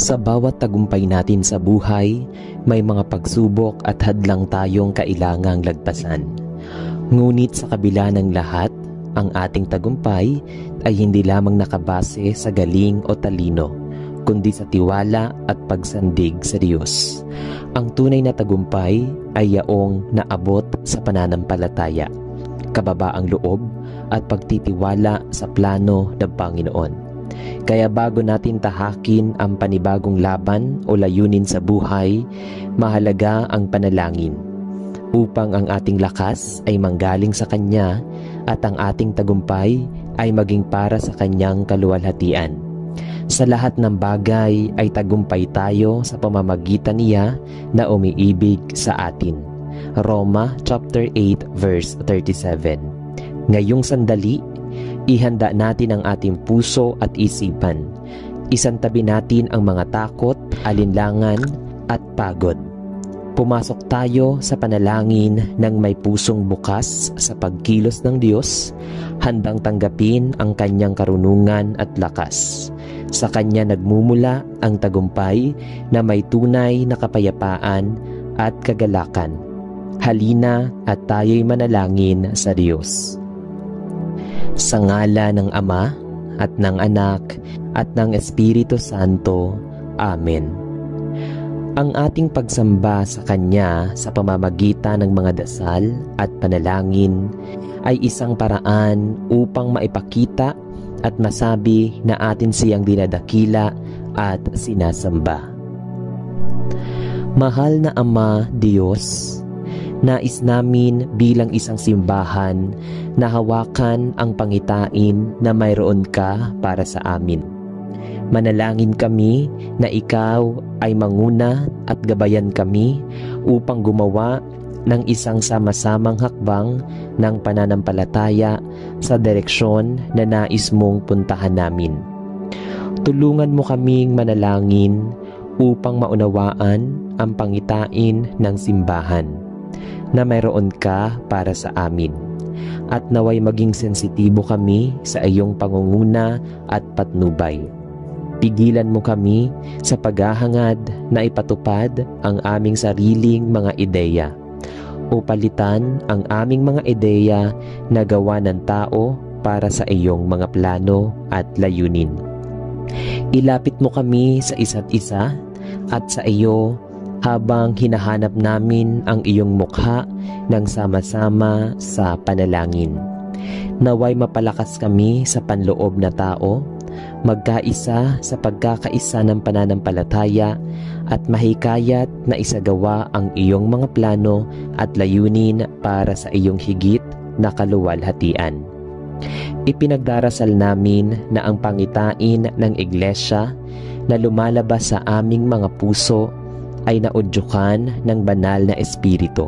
Sa bawat tagumpay natin sa buhay, may mga pagsubok at hadlang tayong kailangang lagpasan. Ngunit sa kabila ng lahat, ang ating tagumpay ay hindi lamang nakabase sa galing o talino, kundi sa tiwala at pagsandig sa Diyos. Ang tunay na tagumpay ay yaong naabot sa pananampalataya, kababaang loob at pagtitiwala sa plano ng Panginoon. Kaya bago natin tahakin ang panibagong laban o layunin sa buhay, mahalaga ang panalangin upang ang ating lakas ay manggaling sa Kanya at ang ating tagumpay ay maging para sa Kanyang kaluwalhatian. Sa lahat ng bagay ay tagumpay tayo sa pamamagitan niya na umiibig sa atin. Roma chapter 8 verse 37. Ngayong sandali, ihanda natin ang ating puso at isipan. Isantabi natin ang mga takot, alinlangan at pagod. Pumasok tayo sa panalangin ng may pusong bukas sa pagkilos ng Diyos, handang tanggapin ang Kanyang karunungan at lakas. Sa Kanya nagmumula ang tagumpay na may tunay na kapayapaan at kagalakan. Halina at tayo'y manalangin sa Diyos. Sa ngala ng Ama at ng Anak at ng Espiritu Santo. Amen. Ang ating pagsamba sa Kanya sa pamamagitan ng mga dasal at panalangin ay isang paraan upang maipakita at masabi na atin siyang dinadakila at sinasamba. Mahal na Ama Diyos, nais namin bilang isang simbahan na hawakan ang pangitain na mayroon ka para sa amin. Manalangin kami na ikaw ay manguna at gabayan kami upang gumawa ng isang sama-samang hakbang ng pananampalataya sa direksyon na nais mong puntahan namin. Tulungan mo kaming manalangin upang maunawaan ang pangitain ng simbahan na mayroon ka para sa amin, at naway maging sensitibo kami sa iyong pangunguna at patnubay. Pigilan mo kami sa paghahangad na ipatupad ang aming sariling mga ideya o palitan ang aming mga ideya na gawa ng tao para sa iyong mga plano at layunin. Ilapit mo kami sa isa't isa at sa iyo habang hinahanap namin ang iyong mukha ng sama-sama sa panalangin. Naway mapalakas kami sa panloob na tao, magkaisa sa pagkakaisa ng pananampalataya at mahikayat na isagawa ang iyong mga plano at layunin para sa iyong higit na kaluwalhatian. Ipinagdarasal namin na ang pangitain ng Iglesia na lumalabas sa aming mga puso ay naudyukan ng banal na Espiritu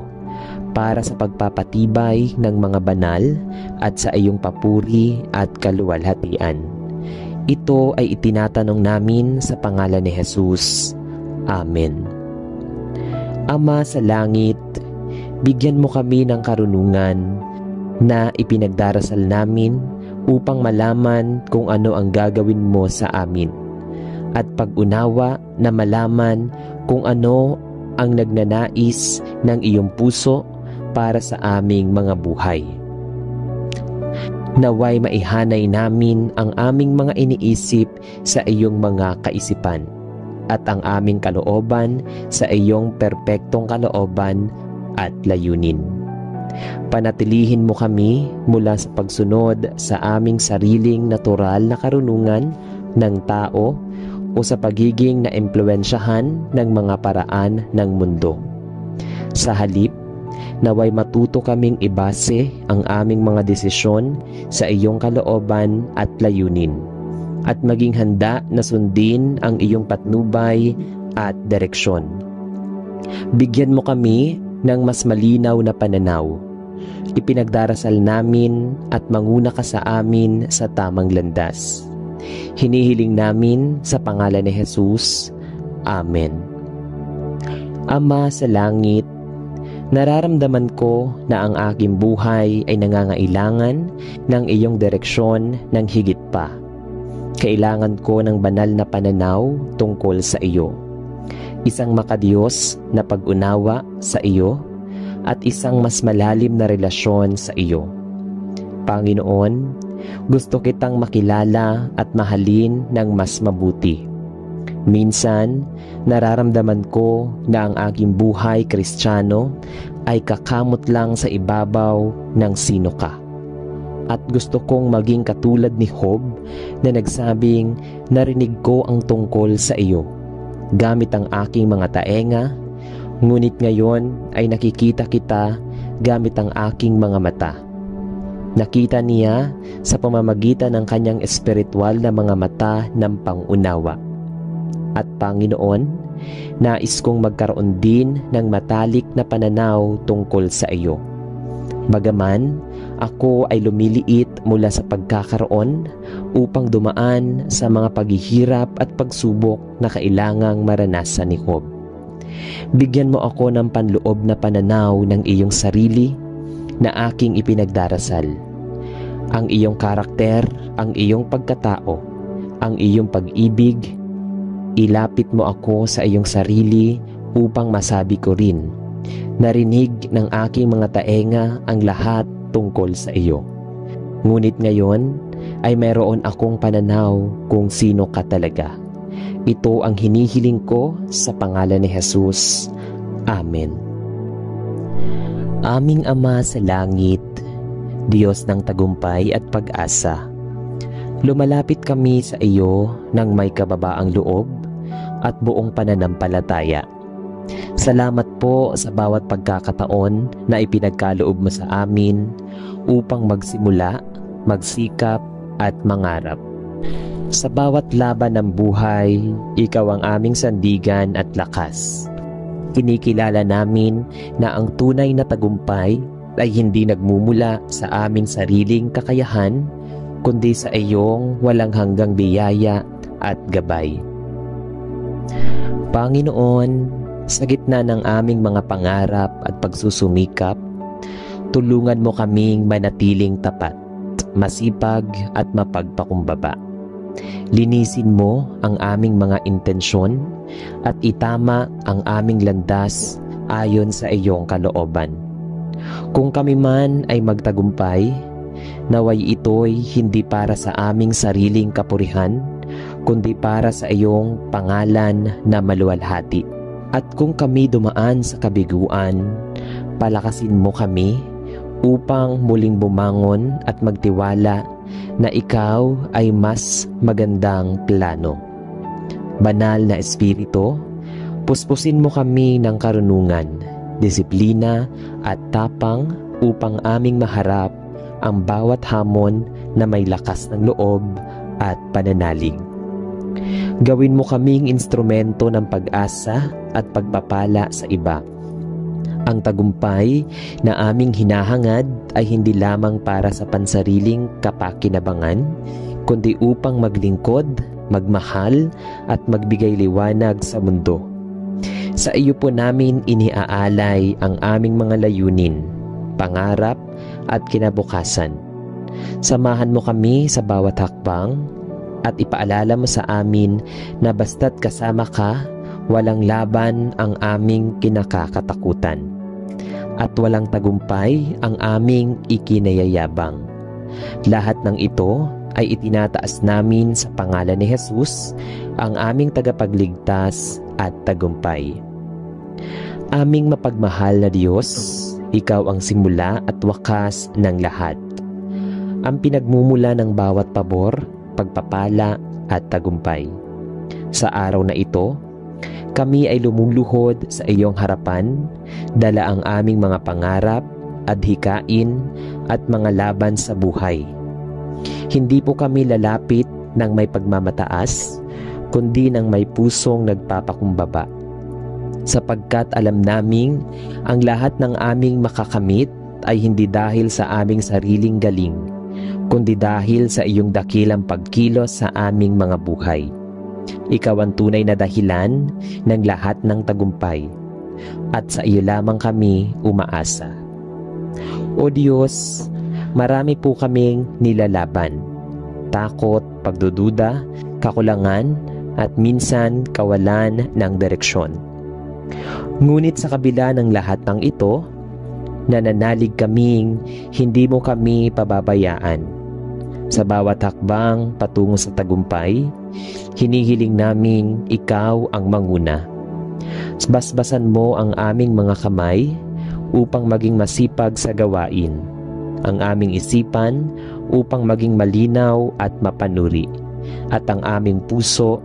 para sa pagpapatibay ng mga banal at sa iyong papuri at kaluwalhatian. Ito ay itinatanong namin sa pangalan ni Jesus. Amen. Ama sa langit, bigyan mo kami ng karunungan na ipinagdarasal namin upang malaman kung ano ang gagawin mo sa amin, at pag-unawa na malaman kung ano ang nagnanais ng iyong puso para sa aming mga buhay. Naway maihanay namin ang aming mga iniisip sa iyong mga kaisipan at ang aming kalooban sa iyong perpektong kalooban at layunin. Panatilihin mo kami mula sa pagsunod sa aming sariling natural na karunungan ng tao o sa pagiging naimpluwensyahan ng mga paraan ng mundo. Sa halip, naway matuto kaming ibase ang aming mga desisyon sa iyong kalooban at layunin, at maging handa na sundin ang iyong patnubay at direksyon. Bigyan mo kami ng mas malinaw na pananaw. Ipinagdarasal namin at manguna ka sa amin sa tamang landas. Hinihiling namin sa pangalan ni Jesus. Amen. Ama sa langit, nararamdaman ko na ang aking buhay ay nangangailangan ng iyong direksyon ng higit pa. Kailangan ko ng banal na pananaw tungkol sa iyo. Isang makadiyos na pag-unawa sa iyo at isang mas malalim na relasyon sa iyo. Panginoon, gusto kitang makilala at mahalin ng mas mabuti. Minsan, nararamdaman ko na ang aking buhay Kristiyano ay kakamot lang sa ibabaw ng sino ka. At gusto kong maging katulad ni Job na nagsabing narinig ko ang tungkol sa iyo gamit ang aking mga taenga, ngunit ngayon ay nakikita kita gamit ang aking mga mata. Nakita niya sa pamamagitan ng kanyang espiritual na mga mata ng pangunawa. At Panginoon, nais kong magkaroon din ng matalik na pananaw tungkol sa iyo. Bagaman ako ay lumiliit mula sa pagkakaroon upang dumaan sa mga paghihirap at pagsubok na kailangang maranasan ni Job. Bigyan mo ako ng panloob na pananaw ng iyong sarili na aking ipinagdarasal. Ang iyong karakter, ang iyong pagkatao, ang iyong pag-ibig, ilapit mo ako sa iyong sarili upang masabi ko rin, narinig ng aking mga taenga ang lahat tungkol sa iyo. Ngunit ngayon ay mayroon akong pananaw kung sino ka talaga. Ito ang hinihiling ko sa pangalan ni Jesus. Amen. Aming Ama sa langit, Diyos ng tagumpay at pag-asa, lumalapit kami sa iyo ng may kababaang loob at buong pananampalataya. Salamat po sa bawat pagkakataon na ipinagkaloob mo sa amin upang magsimula, magsikap at mangarap. Sa bawat laban ng buhay, ikaw ang aming sandigan at lakas. Kinikilala namin na ang tunay na tagumpay ay hindi nagmumula sa aming sariling kakayahan, kundi sa iyong walang hanggang biyaya at gabay. Panginoon, sa gitna ng aming mga pangarap at pagsusumikap, tulungan mo kaming manatiling tapat, masipag at mapagpakumbaba. Linisin mo ang aming mga intensyon at itama ang aming landas ayon sa iyong kalooban. Kung kami man ay magtagumpay, naway ito'y hindi para sa aming sariling kapurihan, kundi para sa iyong pangalan na maluwalhati. At kung kami dumaan sa kabiguan, palakasin mo kami upang muling bumangon at magtiwala na ikaw ay mas magandang plano. Banal na Espiritu, puspusin mo kami ng karunungan, disiplina at tapang upang aming maharap ang bawat hamon na may lakas ng loob at pananalig. Gawin mo kaming instrumento ng pag-asa at pagpapala sa iba. Ang tagumpay na aming hinahangad ay hindi lamang para sa pansariling kapakinabangan, kundi upang maglingkod, magmahal at magbigay liwanag sa mundo. Sa iyo po namin iniaalay ang aming mga layunin, pangarap at kinabukasan. Samahan mo kami sa bawat hakbang at ipaalala mo sa amin na basta't kasama ka, walang laban ang aming kinakakatakutan at walang tagumpay ang aming ikinayayabang. Lahat ng ito ay itinataas namin sa pangalan ni Jesus, ang aming tagapagligtas at tagumpay. Aming mapagmahal na Diyos, ikaw ang simula at wakas ng lahat, ang pinagmumula ng bawat pabor, pagpapala at tagumpay. Sa araw na ito, kami ay lumuluhod sa iyong harapan, dala ang aming mga pangarap, adhikain at mga laban sa buhay. Hindi po kami lalapit ng may pagmamataas, kundi ng may pusong nagpapakumbaba. Sapagkat alam naming ang lahat ng aming makakamit ay hindi dahil sa aming sariling galing, kundi dahil sa iyong dakilang pagkilos sa aming mga buhay. Ikaw ang tunay na dahilan ng lahat ng tagumpay, at sa iyo lamang kami umaasa. O Diyos, marami po kaming nilalaban, takot, pagdududa, kakulangan, at minsan kawalan ng direksyon. Ngunit sa kabila ng lahat ng ito, nananalig kaming hindi mo kami pababayaan. Sa bawat hakbang patungo sa tagumpay, hinihiling naming ikaw ang manguna. Basbasan mo ang aming mga kamay upang maging masipag sa gawain, ang aming isipan upang maging malinaw at mapanuri, at ang aming puso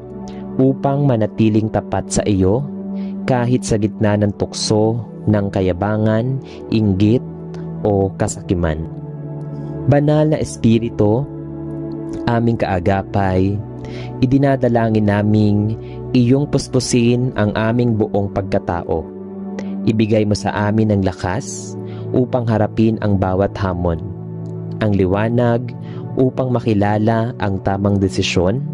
upang manatiling tapat sa iyo kahit sa gitna ng tukso ng kayabangan, inggit o kasakiman. Banal na Espiritu, aming kaagapay, idinadalangin naming iyong puspusin ang aming buong pagkatao. Ibigay mo sa amin ang lakas upang harapin ang bawat hamon, ang liwanag upang makilala ang tamang desisyon,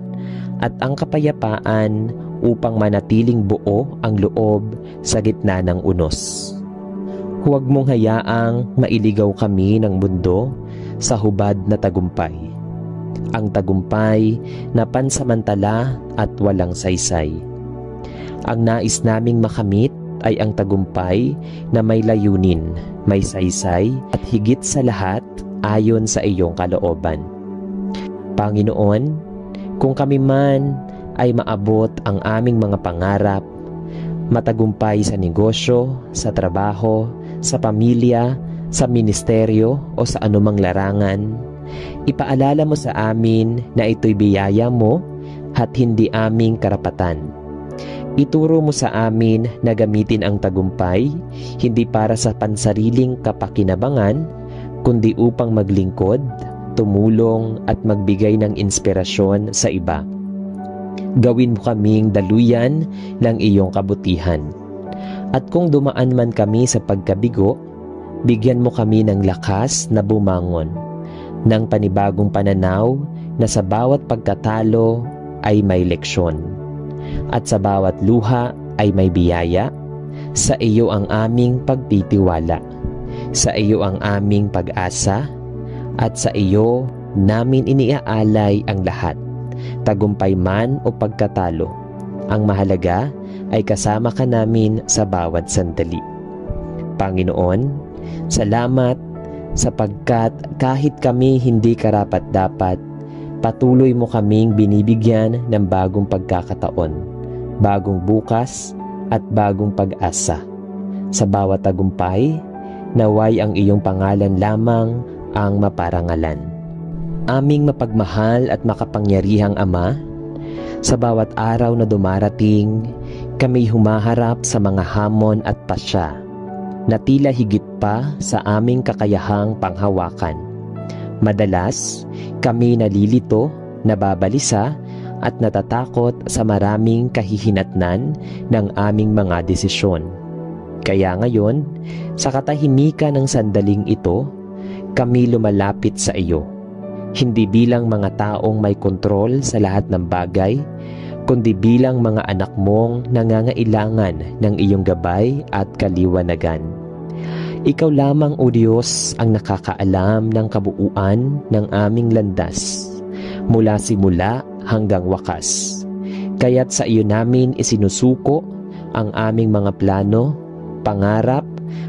at ang kapayapaan upang manatiling buo ang loob sa gitna ng unos. Huwag mong hayaang mailigaw kami ng mundo sa hubad na tagumpay, ang tagumpay na pansamantala at walang saysay. Ang nais naming makamit ay ang tagumpay na may layunin, may saysay, at higit sa lahat ayon sa iyong kalooban. Panginoon, kung kami man ay maabot ang aming mga pangarap, matagumpay sa negosyo, sa trabaho, sa pamilya, sa ministeryo o sa anumang larangan, ipaalala mo sa amin na ito'y biyaya mo at hindi aming karapatan. Ituro mo sa amin na gamitin ang tagumpay hindi para sa pansariling kapakinabangan, kundi upang maglingkod, tumulong at magbigay ng inspirasyon sa iba. Gawin mo kaming daluyan ng iyong kabutihan. At kung dumaan man kami sa pagkabigo, bigyan mo kami ng lakas na bumangon, ng panibagong pananaw na sa bawat pagkatalo ay may leksyon, at sa bawat luha ay may biyaya. Sa iyo ang aming pagtitiwala, sa iyo ang aming pag-asa, at sa iyo namin iniaalay ang lahat, tagumpay man o pagkatalo. Ang mahalaga ay kasama ka namin sa bawat sandali. Panginoon, salamat sapagkat kahit kami hindi karapat-dapat, patuloy mo kaming binibigyan ng bagong pagkakataon, bagong bukas at bagong pag-asa. Sa bawat tagumpay, naway ang iyong pangalan lamang ang maparangalan. Aming mapagmahal at makapangyarihang Ama, sa bawat araw na dumarating, kami humaharap sa mga hamon at pasya na tila higit pa sa aming kakayahang panghawakan. Madalas, kami nalilito, nababalisa, at natatakot sa maraming kahihinatnan ng aming mga desisyon. Kaya ngayon, sa katahimikan ng sandaling ito, kami lumalapit sa iyo, hindi bilang mga taong may kontrol sa lahat ng bagay, kundi bilang mga anak mong nangangailangan ng iyong gabay at kaliwanagan. Ikaw lamang, O Diyos, ang nakakaalam ng kabuuan ng aming landas, mula simula hanggang wakas. Kaya't sa iyo namin isinusuko ang aming mga plano, pangarap,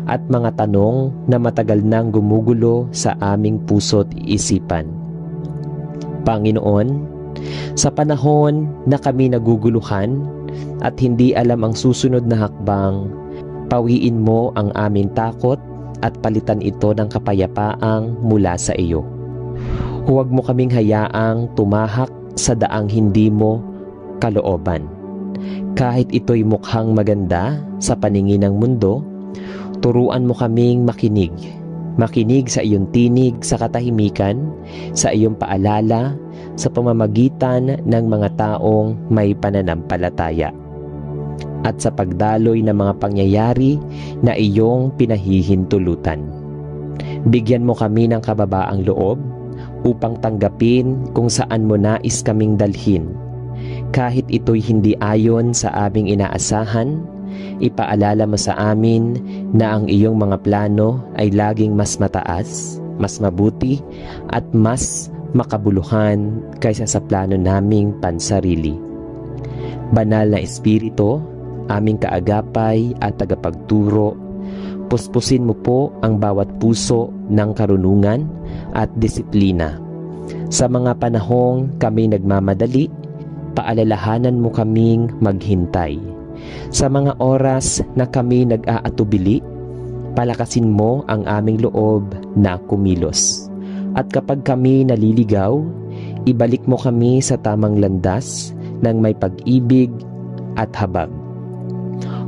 at mga tanong na matagal nang gumugulo sa aming puso't isipan. Panginoon, sa panahon na kami naguguluhan at hindi alam ang susunod na hakbang, pawiin mo ang aming takot at palitan ito ng kapayapaang mula sa iyo. Huwag mo kaming hayaang tumahak sa daang hindi mo kalooban. Kahit ito'y mukhang maganda sa paningin ng mundo, turuan mo kaming makinig sa iyong tinig sa katahimikan, sa iyong paalala, sa pamamagitan ng mga taong may pananampalataya, at sa pagdaloy ng mga pangyayari na iyong pinahihintulutan. Bigyan mo kami ng kababaang loob upang tanggapin kung saan mo nais kaming dalhin. Kahit ito'y hindi ayon sa aming inaasahan, ipaalala mo sa amin na ang iyong mga plano ay laging mas mataas, mas mabuti, at mas makabuluhan kaysa sa plano naming pansarili. Banal na Espiritu, aming kaagapay at tagapagturo, puspusin mo po ang bawat puso ng karunungan at disiplina. Sa mga panahong kami nagmamadali, paalalahanan mo kaming maghintay. Sa mga oras na kami nag-aatubili, palakasin mo ang aming loob na kumilos. At kapag kami naliligaw, ibalik mo kami sa tamang landas ng may pag-ibig at habag.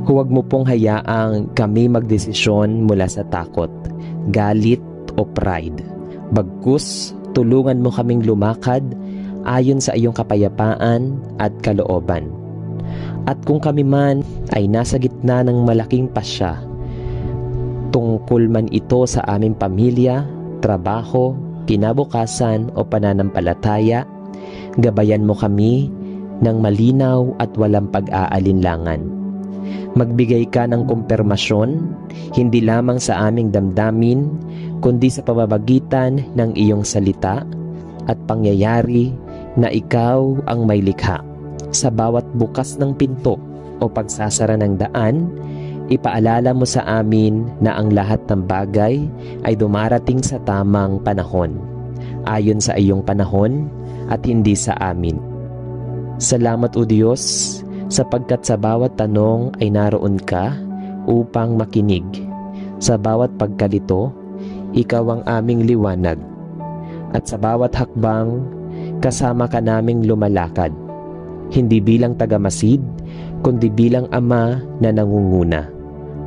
Huwag mo pong hayaang kami magdesisyon mula sa takot, galit o pride. Bagkus, tulungan mo kaming lumakad ayon sa iyong kapayapaan at kalooban. At kung kami man ay nasa gitna ng malaking pasya, tungkol man ito sa aming pamilya, trabaho, kinabukasan o pananampalataya, gabayan mo kami ng malinaw at walang pag-aalinlangan. Magbigay ka ng kumpirmasyon, hindi lamang sa aming damdamin, kundi sa pamamagitan ng iyong salita at pangyayari na ikaw ang may likha. Sa bawat bukas ng pinto o pagsasara ng daan, ipaalala mo sa amin na ang lahat ng bagay ay dumarating sa tamang panahon, ayon sa iyong panahon at hindi sa amin. Salamat o Diyos, sapagkat sa bawat tanong ay naroon ka upang makinig. Sa bawat pagkalito, ikaw ang aming liwanag. At sa bawat hakbang, kasama ka naming lumalakad. Hindi bilang tagamasid, kundi bilang ama na nangunguna,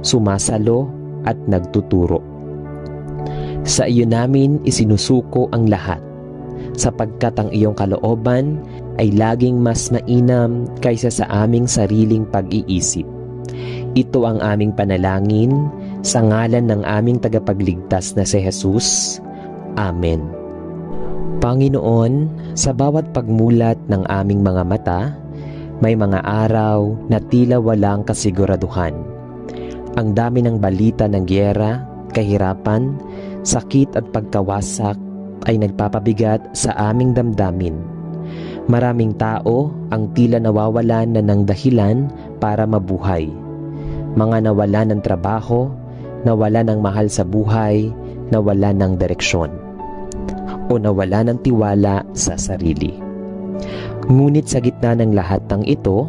sumasalo at nagtuturo. Sa iyo namin isinusuko ang lahat, sapagkat ang iyong kalooban ay laging mas mainam kaysa sa aming sariling pag-iisip. Ito ang aming panalangin sa ngalan ng aming tagapagligtas na si Jesus. Amen. Panginoon, sa bawat pagmulat ng aming mga mata, may mga araw na tila walang kasiguraduhan. Ang dami ng balita ng giyera, kahirapan, sakit at pagkawasak ay nagpapabigat sa aming damdamin. Maraming tao ang tila nawawalan na ng dahilan para mabuhay. Mga nawalan ng trabaho, nawalan ng mahal sa buhay, nawalan ng direksyon, o nawalan ng tiwala sa sarili. Ngunit sa gitna ng lahat ng ito,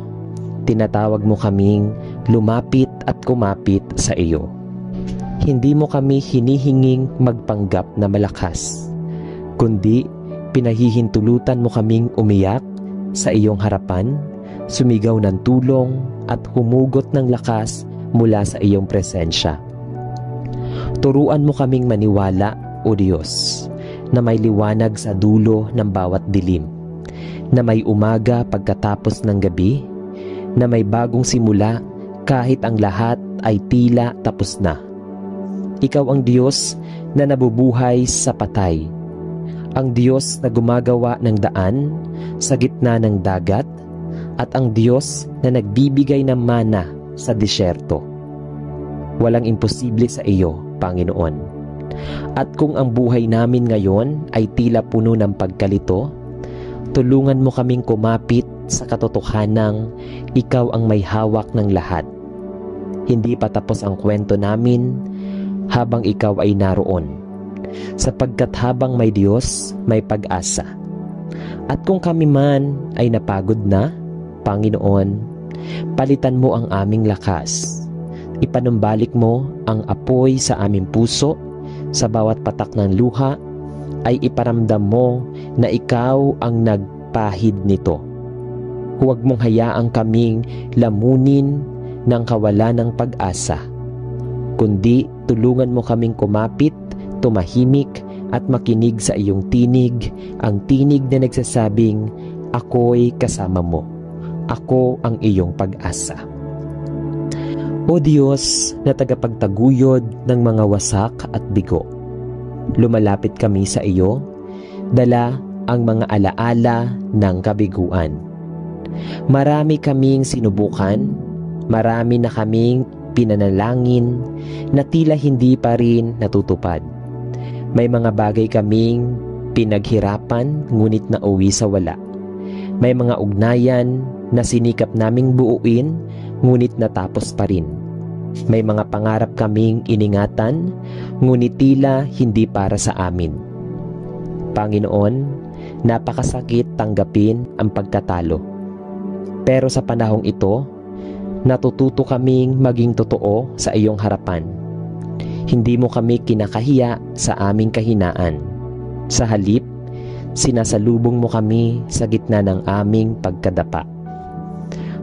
tinatawag mo kaming lumapit at kumapit sa iyo. Hindi mo kami hinihinging magpanggap na malakas, kundi pinahihintulutan mo kaming umiyak sa iyong harapan, sumigaw ng tulong at humugot ng lakas mula sa iyong presensya. Turuan mo kaming maniwala, O Diyos, na may liwanag sa dulo ng bawat dilim, na may umaga pagkatapos ng gabi, na may bagong simula kahit ang lahat ay tila tapos na. Ikaw ang Diyos na nabubuhay sa patay, ang Diyos na gumagawa ng daan sa gitna ng dagat, at ang Diyos na nagbibigay ng mana sa disyerto. Walang imposible sa iyo, Panginoon. At kung ang buhay namin ngayon ay tila puno ng pagkalito, tulungan mo kaming kumapit sa katotohanang ikaw ang may hawak ng lahat. Hindi pa tapos ang kwento namin habang ikaw ay naroon, sapagkat habang may Diyos, may pag-asa. At kung kami man ay napagod na, Panginoon, palitan mo ang aming lakas. Ipanumbalik mo ang apoy sa aming puso. Sa bawat patak ng luha ay iparamdam mo na ikaw ang nagpahid nito. Huwag mong hayaang kaming lamunin ng kawalan ng pag-asa, kundi tulungan mo kaming kumapit, tumahimik at makinig sa iyong tinig, ang tinig na nagsasabing, ako'y kasama mo. Ako ang iyong pag-asa. O Diyos na tagapagtaguyod ng mga wasak at bigo, lumalapit kami sa iyo, dala ang mga alaala ng kabiguan. Marami kaming sinubukan, marami na kaming pinanalangin na tila hindi pa rin natutupad. May mga bagay kaming Pinaghirapan ngunit nauwi sa wala. May mga ugnayan na sinikap naming buuin ngunit natapos pa rin. May mga pangarap kaming iningatan ngunit tila hindi para sa amin. Panginoon, napakasakit tanggapin ang pagkatalo. Pero sa panahong ito, natututo kaming maging totoo sa iyong harapan. Hindi mo kami kinakahiya sa aming kahinaan. Sa halip, sinasalubong mo kami sa gitna ng aming pagkadapa.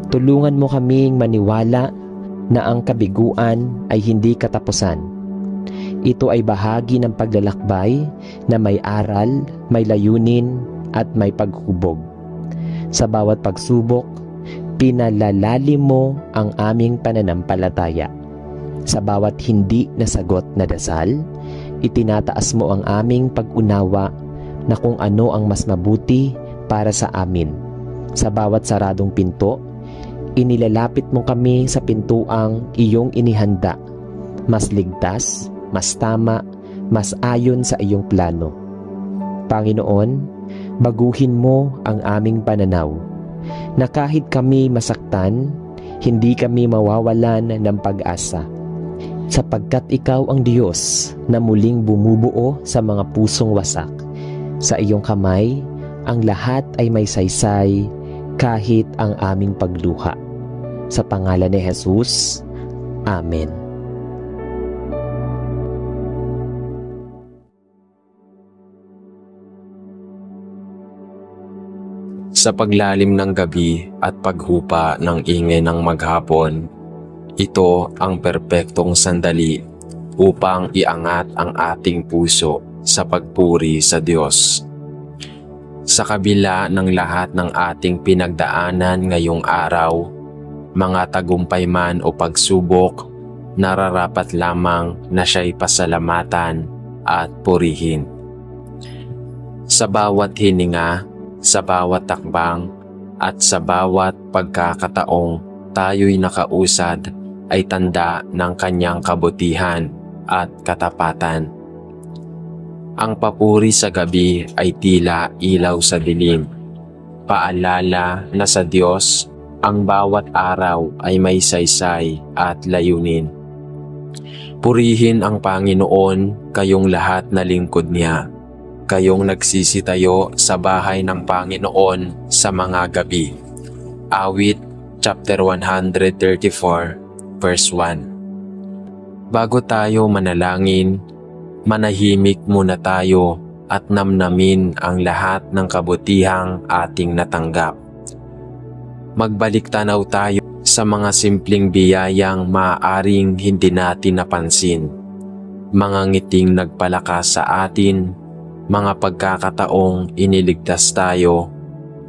Tulungan mo kaming maniwala na ang kabiguan ay hindi katapusan. Ito ay bahagi ng paglalakbay na may aral, may layunin at may paghubog. Sa bawat pagsubok, pinalalalim mo ang aming pananampalataya. Sa bawat hindi nasagot na dasal, itinataas mo ang aming pag-unawa na kung ano ang mas mabuti para sa amin. Sa bawat saradong pinto, inilalapit mo kami sa pintuang iyong inihanda, mas ligtas, mas tama, mas ayon sa iyong plano. Panginoon, baguhin mo ang aming pananaw, na kahit kami masaktan, hindi kami mawawalan ng pag-asa. Sapagkat ikaw ang Diyos na muling bumubuo sa mga pusong wasak. Sa iyong kamay, ang lahat ay may saysay kahit ang aming pagluha. Sa pangalan ni Jesus, Amen. Sa paglalim ng gabi at paghupa ng ingay ng maghapon, ito ang perpektong sandali upang iangat ang ating puso sa pagpuri sa Diyos. Sa kabila ng lahat ng ating pinagdaanan ngayong araw, mga tagumpay man o pagsubok, nararapat lamang na siya'y pasalamatan at purihin. Sa bawat hininga, sa bawat takbang, at sa bawat pagkakataong tayo'y nakausad ay tanda ng kanyang kabutihan at katapatan. Ang papuri sa gabi ay tila ilaw sa dilim, paalala na sa Diyos ang bawat araw ay may saysay at layunin. Purihin ang Panginoon, kayong lahat na lingkod niya, kayong nagsisitayo sa bahay ng Panginoon sa mga gabi. Awit chapter 134 verse 1. Bago tayo manalangin, manahimik muna tayo at namnamin ang lahat ng kabutihang ating natanggap. Magbalik tanaw tayo sa mga simpleng biyayang maaaring hindi natin napansin, mga ngiting nagpalakas sa atin, mga pagkakataong iniligtas tayo,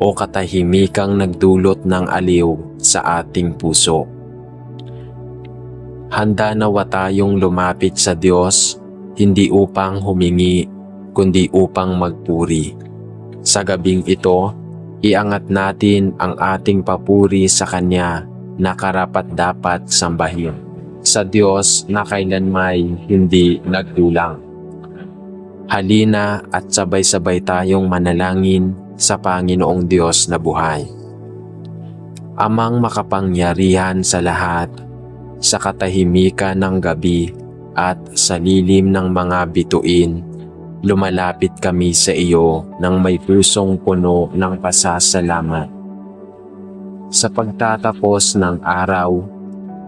o katahimikang nagdulot ng aliw sa ating puso. Handa nawa tayong lumapit sa Diyos, hindi upang humingi, kundi upang magpuri. Sa gabing ito, iangat natin ang ating papuri sa Kanya na karapat-dapat sambahin, sa Diyos na kailanmay hindi nagdulang. Halina at sabay-sabay tayong manalangin sa Panginoong Diyos na buhay. Amang makapangyarihan sa lahat, sa katahimikan ng gabi at sa lilim ng mga bituin, lumalapit kami sa iyo ng may pusong puno ng pasasalamat. Sa pagtatapos ng araw,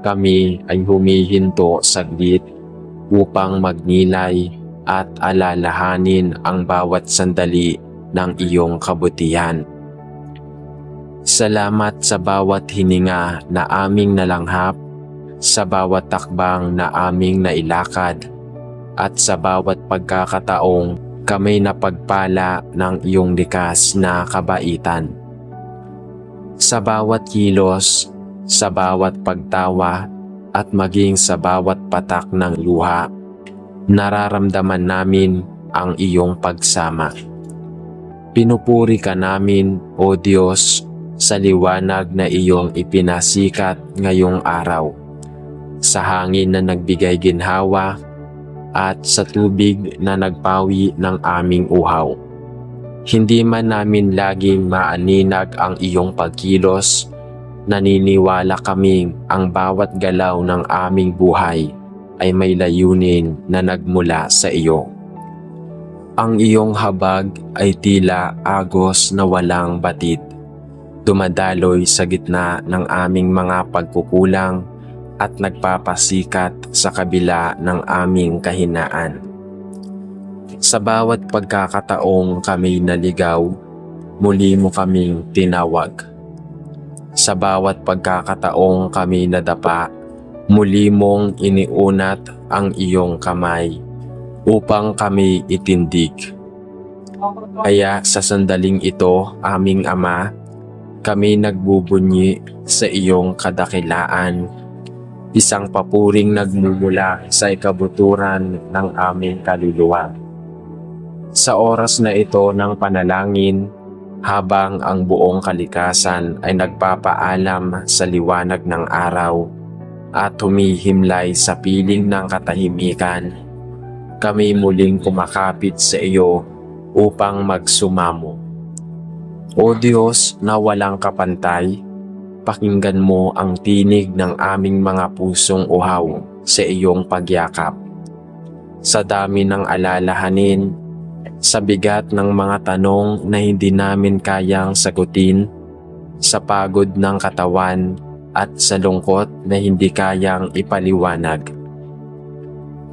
kami ay humihinto saglit upang magnilay at alalahanin ang bawat sandali ng iyong kabutihan. Salamat sa bawat hininga na aming nalanghap, sa bawat takbang na aming nailakad, at sa bawat pagkakataong kami napagpala ng iyong likas na kabaitan. Sa bawat kilos, sa bawat pagtawa, at maging sa bawat patak ng luha, nararamdaman namin ang iyong pagsama. Pinupuri ka namin, O Diyos, sa liwanag na iyong ipinasikat ngayong araw, sa hangin na nagbigay ginhawa, at sa tubig na nagpawi ng aming uhaw. Hindi man namin laging maaninag ang iyong pagkilos, naniniwala kaming ang bawat galaw ng aming buhay ay may layunin na nagmula sa iyo. Ang iyong habag ay tila agos na walang batid, dumadaloy sa gitna ng aming mga pagkukulang at nagpapasikat sa kabila ng aming kahinaan. Sa bawat pagkakataong kami naligaw, muli mo kaming tinawag. Sa bawat pagkakataong kami nadapa, muli mong iniunat ang iyong kamay upang kami itindig. Kaya sa sandaling ito, aming Ama, kami nagbubunyi sa iyong kadakilaan, isang papuring nagmumula sa ikabuturan ng aming kaluluwa. Sa oras na ito ng panalangin, habang ang buong kalikasan ay nagpapaalam sa liwanag ng araw at humihimlay sa piling ng katahimikan, kami muling kumakapit sa iyo upang magsumamo. O Diyos na walang kapantay, pakinggan mo ang tinig ng aming mga pusong uhaw sa iyong pagyakap. Sa dami ng alalahanin, sa bigat ng mga tanong na hindi namin kayang sagutin, sa pagod ng katawan at sa lungkot na hindi kayang ipaliwanag,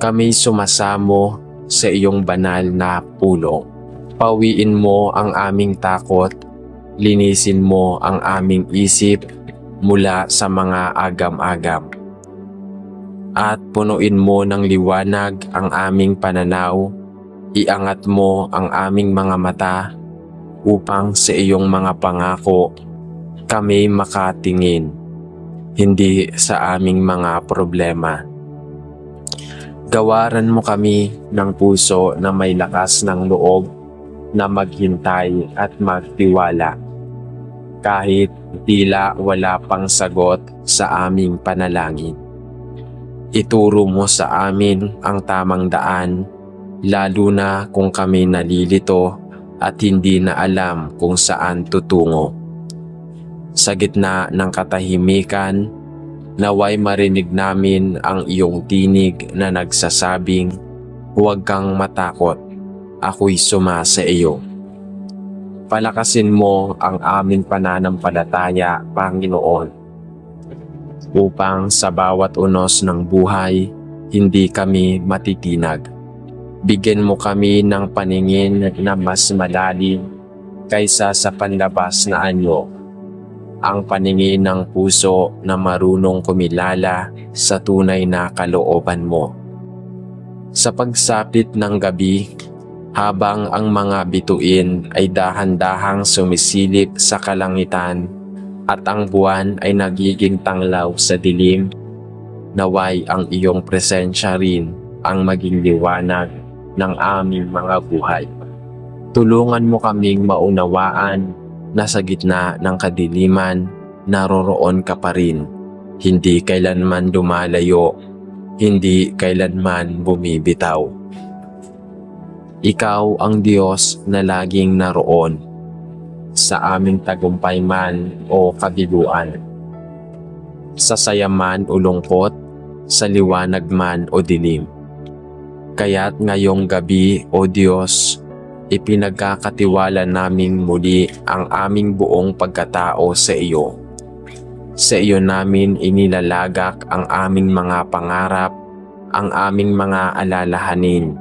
kami sumasamo sa iyong banal na pulong. Pawiin mo ang aming takot, linisin mo ang aming isip mula sa mga agam-agam, at punuin mo ng liwanag ang aming pananaw. Iangat mo ang aming mga mata upang sa iyong mga pangako kami makatingin, hindi sa aming mga problema. Gawaran mo kami ng puso na may lakas ng loob na maghintay at magtiwala, kahit tila wala pang sagot sa aming panalangin. Ituro mo sa amin ang tamang daan, lalo na kung kami nalilito at hindi na alam kung saan tutungo. Sa gitna ng katahimikan, naway marinig namin ang iyong tinig na nagsasabing, "Huwag kang matakot, ako'y sumasa iyo." Palakasin mo ang aming pananampalataya, Panginoon, upang sa bawat unos ng buhay, hindi kami matitinag. Bigyan mo kami ng paningin na mas malalim kaysa sa panlabas na anyo, ang paningin ng puso na marunong kumilala sa tunay na kalooban mo. Sa pagsapit ng gabi, habang ang mga bituin ay dahan-dahang sumisilip sa kalangitan at ang buwan ay nagiging tanglaw sa dilim, naway ang iyong presensya rin ang maging liwanag ng aming mga buhay. Tulungan mo kaming maunawaan na sa gitna ng kadiliman, naroroon ka pa rin. Hindi kailanman lumalayo, hindi kailanman bumibitaw. Ikaw ang Diyos na laging naroon sa aming tagumpay man o kabiluan, sa saya man o lungkot, sa liwanag man o dilim. Kaya't ngayong gabi, O Diyos, ipinagkakatiwala naming muli ang aming buong pagkatao sa iyo. Sa iyo namin inilalagak ang aming mga pangarap, ang aming mga alalahanin,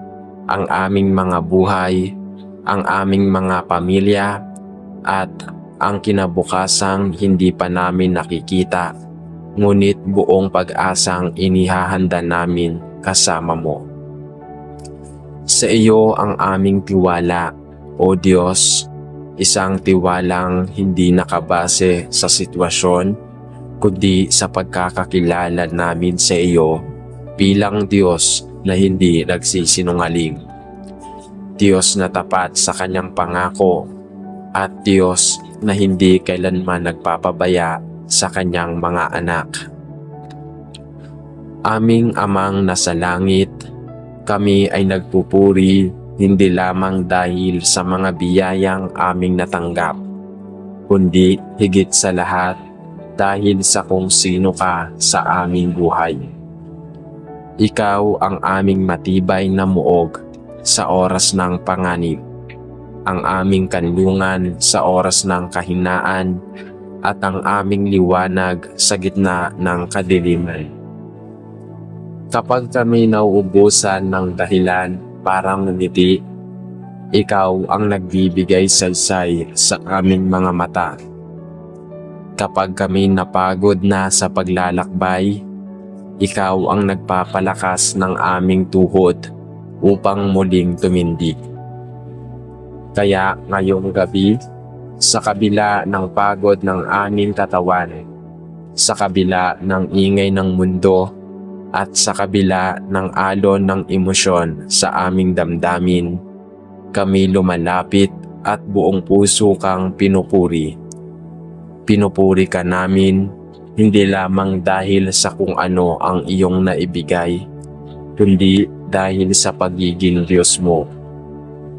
ang aming mga buhay, ang aming mga pamilya, at ang kinabukasang hindi pa namin nakikita, ngunit buong pag-asang inihahanda namin kasama mo. Sa iyo ang aming tiwala, O Diyos, isang tiwalang hindi nakabase sa sitwasyon, kundi sa pagkakakilala namin sa iyo bilang Diyos na hindi nagsisinungaling, Diyos na tapat sa kanyang pangako, at Diyos na hindi kailanman nagpapabaya sa kanyang mga anak. Aming Amang nasa langit, kami ay nagpupuri hindi lamang dahil sa mga biyayang aming natanggap, kundi higit sa lahat dahil sa kung sino ka sa aming buhay. Ikaw ang aming matibay na muog sa oras ng panganib, ang aming kanlungan sa oras ng kahinaan, at ang aming liwanag sa gitna ng kadiliman. Kapag kami nauubusan ng dahilan parang ngiti, ikaw ang nagbibigay saysay sa aming mga mata. Kapag kami napagod na sa paglalakbay, ikaw ang nagpapalakas ng aming tuhod upang muling tumindig. Kaya ngayong gabi, sa kabila ng pagod ng aming katawan, sa kabila ng ingay ng mundo, at sa kabila ng alon ng emosyon sa aming damdamin, kami lumalapit at buong puso kang pinupuri. Pinupuri ka namin hindi lamang dahil sa kung ano ang iyong naibigay, kundi dahil sa pagiging Diyos mo.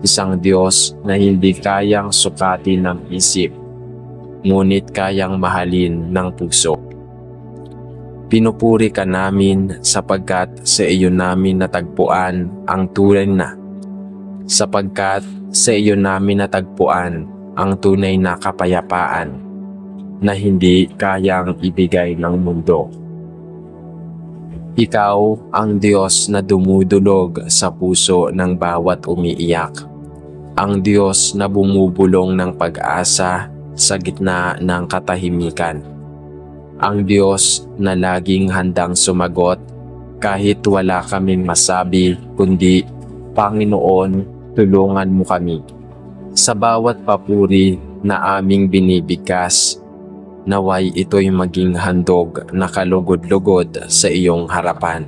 Isang Diyos na hindi kayang sukatin ng isip, ngunit kayang mahalin ng puso. Pinupuri ka namin sapagkat sa iyo namin natagpuan ang tunay na, sapagkat sa iyo namin natagpuan ang tunay na kapayapaan na hindi kayang ibigay ng mundo. Ikaw ang Diyos na dumudulog sa puso ng bawat umiiyak, ang Diyos na bumubulong ng pag-asa sa gitna ng katahimikan, ang Diyos na laging handang sumagot kahit wala kaming masabi, kundi, Panginoon, tulungan mo kami. Sa bawat papuri na aming binibigkas, naway ito'y maging handog na kalugod-lugod sa iyong harapan.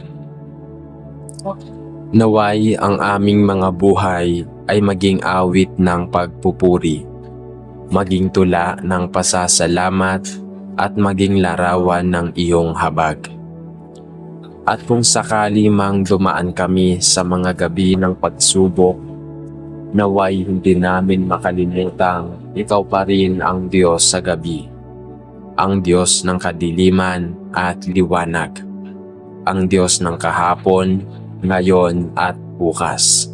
Naway ang aming mga buhay ay maging awit ng pagpupuri, maging tula ng pasasalamat, at maging larawan ng iyong habag. At kung sakali mang dumaan kami sa mga gabi ng pagsubok, naway hindi namin makalimutang ikaw pa rin ang Diyos sa gabi, ang Diyos ng kadiliman at liwanag, ang Diyos ng kahapon, ngayon at bukas.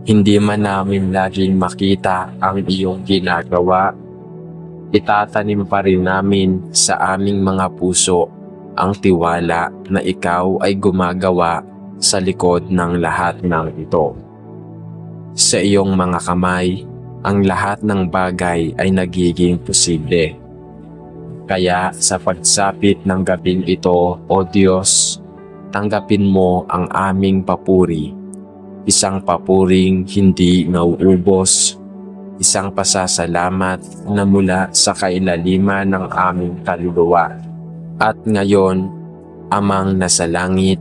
Hindi man namin laging makita ang iyong ginagawa, itatanim pa rin namin sa aming mga puso ang tiwala na ikaw ay gumagawa sa likod ng lahat ng ito. Sa iyong mga kamay, ang lahat ng bagay ay nagiging posible. Kaya sa pagsapit ng gabing ito, O Diyos, tanggapin mo ang aming papuri, isang papuring hindi nauubos, isang pasasalamat na mula sa kailaliman ng aming kaluluwa. At ngayon, Amang nasa langit,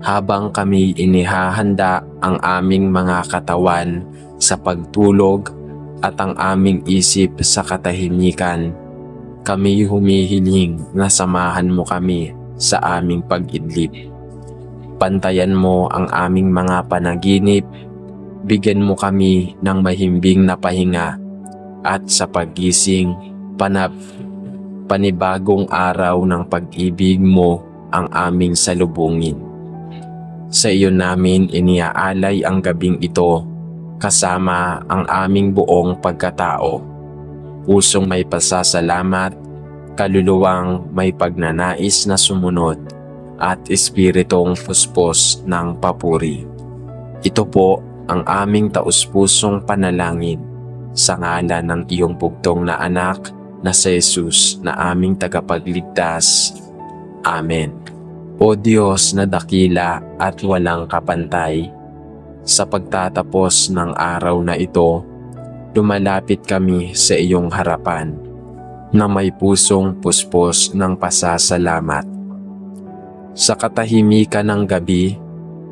habang kami inihahanda ang aming mga katawan sa pagtulog at ang aming isip sa katahimikan, kami humihiling na samahan mo kami sa aming pag-idlip. Pantayan mo ang aming mga panaginip, bigyan mo kami ng mahimbing na pahinga, at sa paggising, panibagong araw ng pag-ibig mo ang aming salubungin. Sa iyo namin iniaalay ang gabing ito, kasama ang aming buong pagkatao. Pusong may pasasalamat, kaluluwang may pagnanais na sumunod, at espiritong puspos ng papuri. Ito po ang aming taus-pusong panalangin sa ngalan ng iyong bugtong na anak na si Jesus na aming tagapagligtas. Amen. O Diyos na dakila at walang kapantay, sa pagtatapos ng araw na ito, lumalapit kami sa iyong harapan na may pusong puspos ng pasasalamat. Sa katahimikan ng gabi,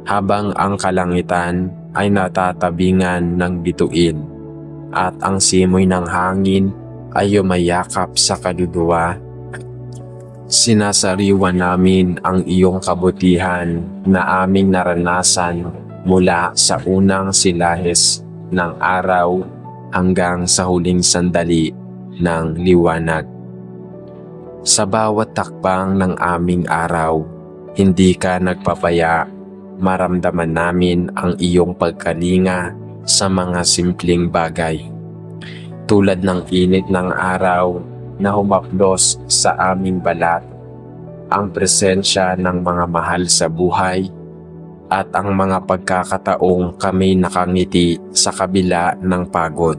habang ang kalangitan ay natatabingan ng bituin at ang simoy ng hangin ay yumayakap sa kaluluwa, sinasariwa namin ang iyong kabutihan na aming naranasan mula sa unang silahes ng araw hanggang sa huling sandali ng liwanag. Sa bawat takbang ng aming araw, hindi ka nagpapaya, maramdaman namin ang iyong pagkalinga sa mga simpleng bagay. Tulad ng init ng araw na humaplos sa aming balat, ang presensya ng mga mahal sa buhay at ang mga pagkakataong kami nakangiti sa kabila ng pagod.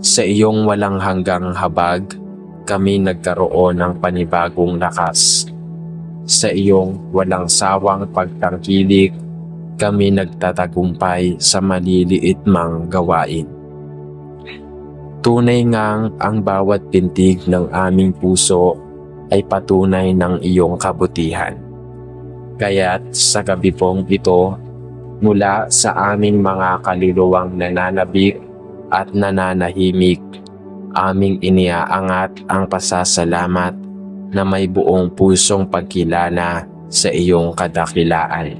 Sa iyong walang hanggang habag, kami nagkaroon ng panibagong lakas. Sa iyong walang sawang pagtangkilik, kami nagtatagumpay sa maliliit mang gawain. Tunay ngang ang bawat pintig ng aming puso ay patunay ng iyong kabutihan. Kaya't sa gabi pong ito, mula sa aming mga kaluluwang nananabik at nananahimik, aming iniaangat ang pasasalamat na may buong pusong pagkilala sa iyong kadakilaan.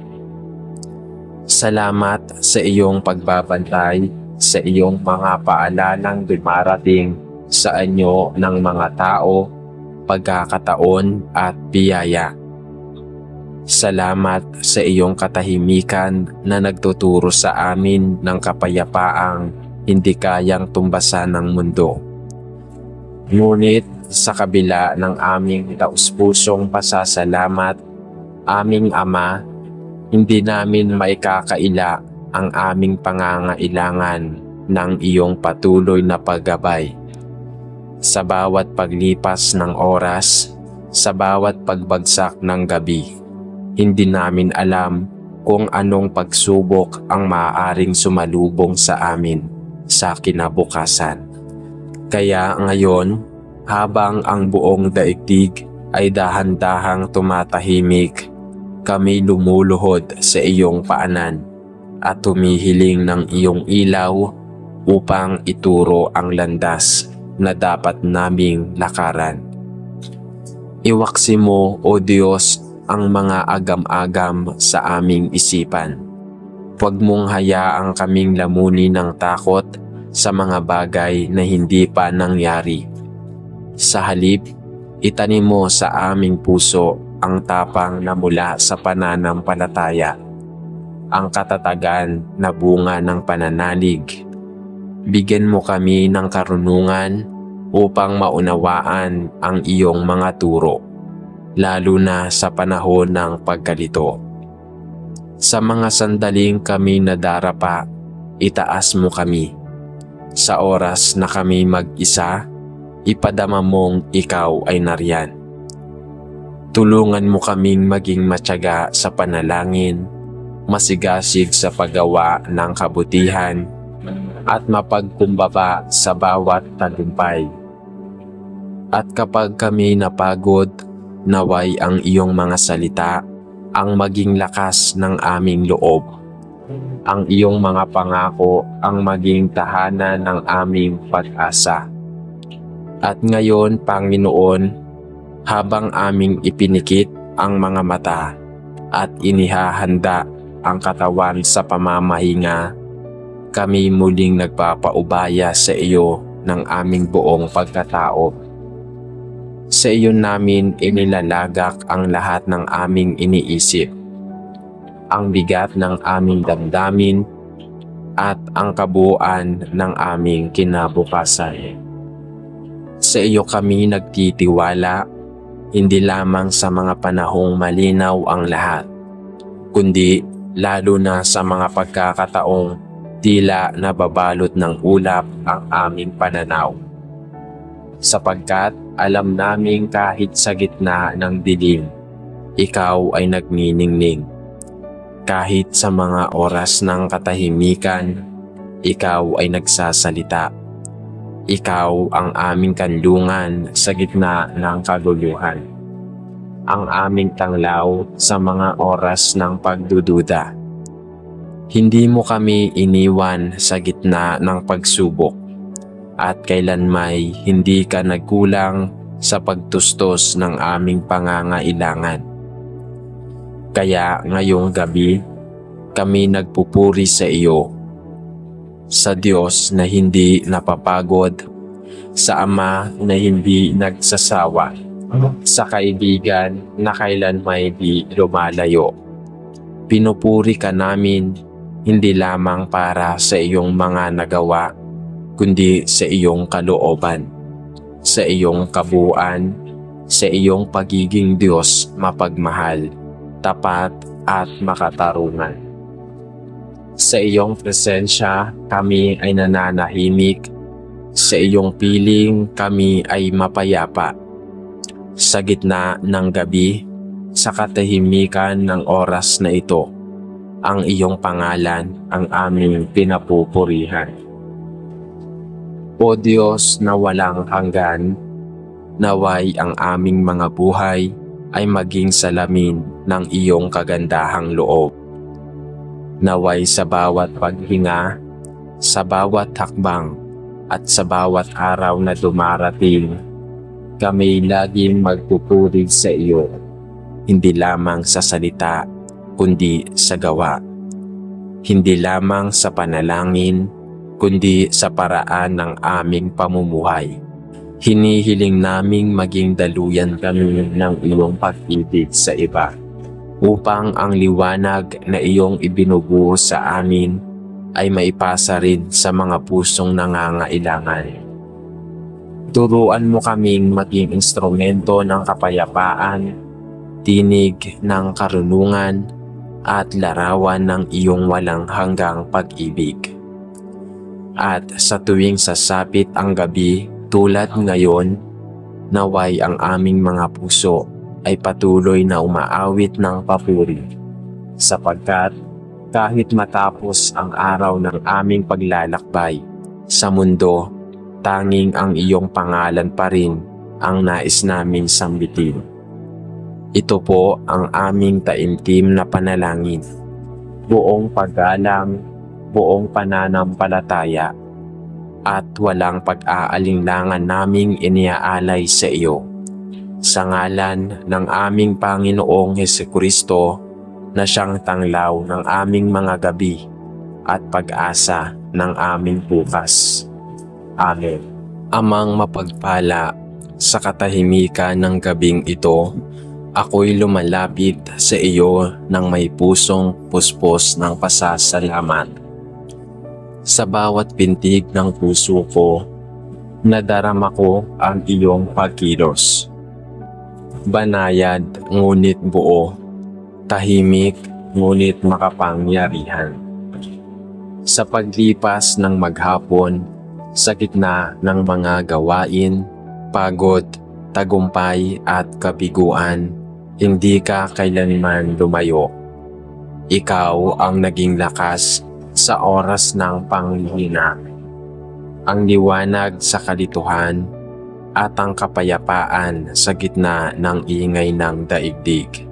Salamat sa iyong pagbabantay, sa iyong mga paalalang dumarating sa anyo ng mga tao, pagkakataon at biyaya. Salamat sa iyong katahimikan na nagtuturo sa amin ng kapayapaang hindi kayang tumbasan ng mundo. Ngunit sa kabila ng aming taus-pusong pasasalamat, aming Ama, hindi namin maikakaila ang aming pangangailangan ng iyong patuloy na paggabay. Sa bawat paglipas ng oras, sa bawat pagbagsak ng gabi, hindi namin alam kung anong pagsubok ang maaaring sumalubong sa amin sa kinabukasan. Kaya ngayon, habang ang buong daigdig ay dahan-dahang tumatahimik, kami lumuluhod sa iyong paanan at tumihiling ng iyong ilaw upang ituro ang landas na dapat naming lakaran. Iwaksi mo, O Diyos, ang mga agam-agam sa aming isipan. Huwag mong hayaang kaming lamuni ng takot sa mga bagay na hindi pa nangyari. Sa halip, itanim mo sa aming puso ang tapang na mula sa pananampalataya, ang katatagan na bunga ng pananalig. Bigyan mo kami ng karunungan upang maunawaan ang iyong mga turo, lalo na sa panahon ng pagkalito. Sa mga sandaling kami nadarapa, itaas mo kami. Sa oras na kami mag-isa, ipadama mong ikaw ay nariyan. Tulungan mo kaming maging matyaga sa panalangin, masigasig sa paggawa ng kabutihan, at mapagkumbaba sa bawat tagumpay. At kapag kami napagod, naway ang iyong mga salita ang maging lakas ng aming loob. Ang iyong mga pangako ang maging tahanan ng aming pag-asa. At ngayon, Panginoon, habang aming ipinikit ang mga mata at inihahanda ang katawan sa pamamahinga, kami muling nagpapaubaya sa iyo ng aming buong pagkatao. Sa iyo namin inilalagak ang lahat ng aming iniisip, ang bigat ng aming damdamin at ang kabuuan ng aming kinabukasan. Sa iyo kami nagtitiwala, hindi lamang sa mga panahong malinaw ang lahat, kundi lalo na sa mga pagkakataong tila nababalot ng ulap ang aming pananaw. Sapagkat alam naming kahit sa gitna ng dilim, ikaw ay nagniningning. Kahit sa mga oras ng katahimikan, ikaw ay nagsasalita. Ikaw ang aming kanlungan sa gitna ng kaguluhan. Ang aming tanglaw sa mga oras ng pagdududa. Hindi mo kami iniwan sa gitna ng pagsubok at kailanmay hindi ka nagkulang sa pagtustos ng aming pangangailangan. Kaya ngayong gabi, kami nagpupuri sa iyo. Sa Diyos na hindi napapagod, sa Ama na hindi nagsasawa, sa kaibigan na kailan may di lumalayo. Pinupuri ka namin hindi lamang para sa iyong mga nagawa, kundi sa iyong kalooban, sa iyong kabuuan, sa iyong pagiging Diyos mapagmahal, tapat at makatarungan. Sa iyong presensya, kami ay nananahimik. Sa iyong piling, kami ay mapayapa. Sa gitna ng gabi, sa katahimikan ng oras na ito, ang iyong pangalan ang aming pinapupurihan. O Diyos na walang hanggan, naway ang aming mga buhay ay maging salamin ng iyong kagandahang loob. Naway sa bawat paghinga, sa bawat hakbang, at sa bawat araw na dumarating, kami laging magpupuri sa iyo, hindi lamang sa salita, kundi sa gawa. Hindi lamang sa panalangin, kundi sa paraan ng aming pamumuhay. Hinihiling naming maging daluyan kami ng iyong pag-ibig sa iba, upang ang liwanag na iyong ibinubuo sa amin ay maipasa rin sa mga pusong nangangailangan. Turuan mo kaming maging instrumento ng kapayapaan, tinig ng karunungan, at larawan ng iyong walang hanggang pag-ibig. At sa tuwing sasapit ang gabi tulad ngayon, naway ang aming mga puso ay patuloy na umaawit ng papuri, sapagkat kahit matapos ang araw ng aming paglalakbay sa mundo, tanging ang iyong pangalan pa rin ang nais naming sambitin. Ito po ang aming taimtim na panalangin, buong paggalang, buong pananampalataya, at walang pag-aalinlangan naming iniaalay sa iyo. Sa ngalan ng aming Panginoong Hesukristo na siyang tanglaw ng aming mga gabi at pag-asa ng aming bukas. Amen. Amang mapagpala, sa katahimikan ng gabing ito, ako'y lumalapit sa iyo ng may pusong puspos ng pasasalamat. Sa bawat pintig ng puso ko, nadarama ko ang iyong pagkilos. Banayad ngunit buo, tahimik ngunit makapangyarihan. Sa paglipas ng maghapon, sa gitna ng mga gawain, pagod, tagumpay at kabiguan, hindi ka kailanman lumayo. Ikaw ang naging lakas sa oras ng panghihina, ang liwanag sa kalituhan, at ang kapayapaan sa gitna ng ingay ng daigdig.